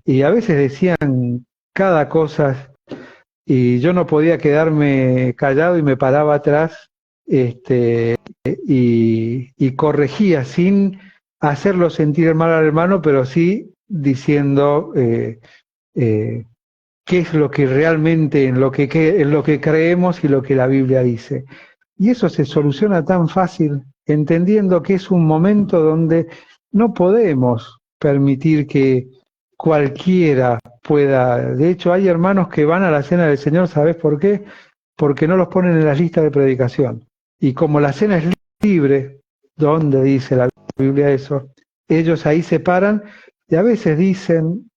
y a veces decían cada cosa y yo no podía quedarme callado y me paraba atrás y corregía sin hacerlo sentir mal al hermano, pero sí diciendo qué es lo que realmente en lo que creemos y lo que la Biblia dice. Y eso se soluciona tan fácil, entendiendo que es un momento donde no podemos permitir que cualquiera pueda. De hecho, hay hermanos que van a la cena del Señor, ¿sabes por qué? Porque no los ponen en las listas de predicación. Y como la cena es libre, ¿dónde dice la Biblia eso? Ellos ahí se paran y a veces dicen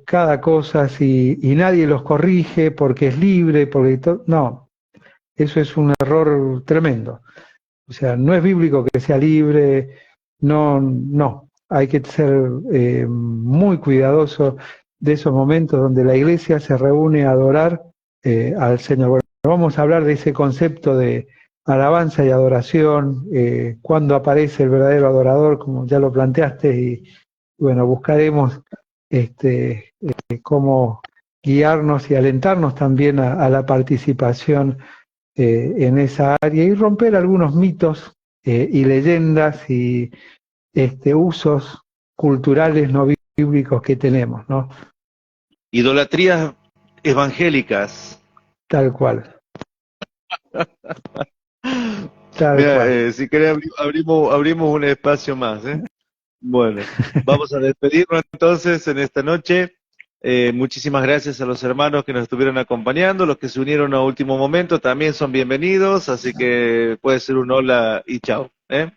cada cosa y nadie los corrige porque es libre, porque no, eso es un error tremendo. O sea, no es bíblico que sea libre, no. Hay que ser muy cuidadoso de esos momentos donde la iglesia se reúne a adorar al Señor. Bueno, vamos a hablar de ese concepto de alabanza y adoración, cuándo aparece el verdadero adorador, como ya lo planteaste, y bueno, buscaremos cómo guiarnos y alentarnos también a la participación en esa área y romper algunos mitos y leyendas y usos culturales no bíblicos que tenemos, ¿no? Idolatrías evangélicas. Tal cual. Mira, si querés abrimos un espacio más, ¿eh? Bueno, vamos a despedirnos entonces en esta noche. Muchísimas gracias a los hermanos que nos estuvieron acompañando, los que se unieron a último momento también son bienvenidos, así que puede ser un hola y chao, ¿eh?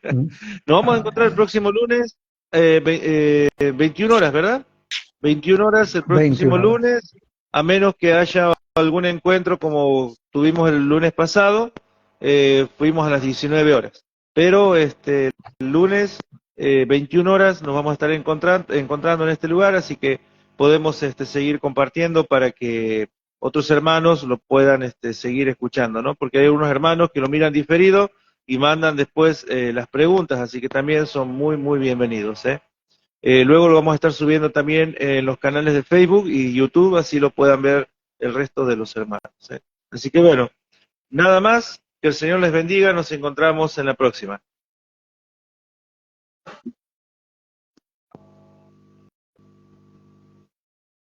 Nos vamos a encontrar el próximo lunes, 21 horas, ¿verdad? 21 horas el próximo lunes, a menos que haya algún encuentro como tuvimos el lunes pasado, fuimos a las 19 horas. Pero el lunes, 21 horas, nos vamos a estar encontrando en este lugar, así que podemos seguir compartiendo para que otros hermanos lo puedan seguir escuchando, ¿no? Porque hay unos hermanos que lo miran diferido y mandan después las preguntas, así que también son muy, muy bienvenidos, ¿eh? Luego lo vamos a estar subiendo también en los canales de Facebook y YouTube, así lo puedan ver el resto de los hermanos, ¿eh? Así que bueno, nada más, que el Señor les bendiga, nos encontramos en la próxima.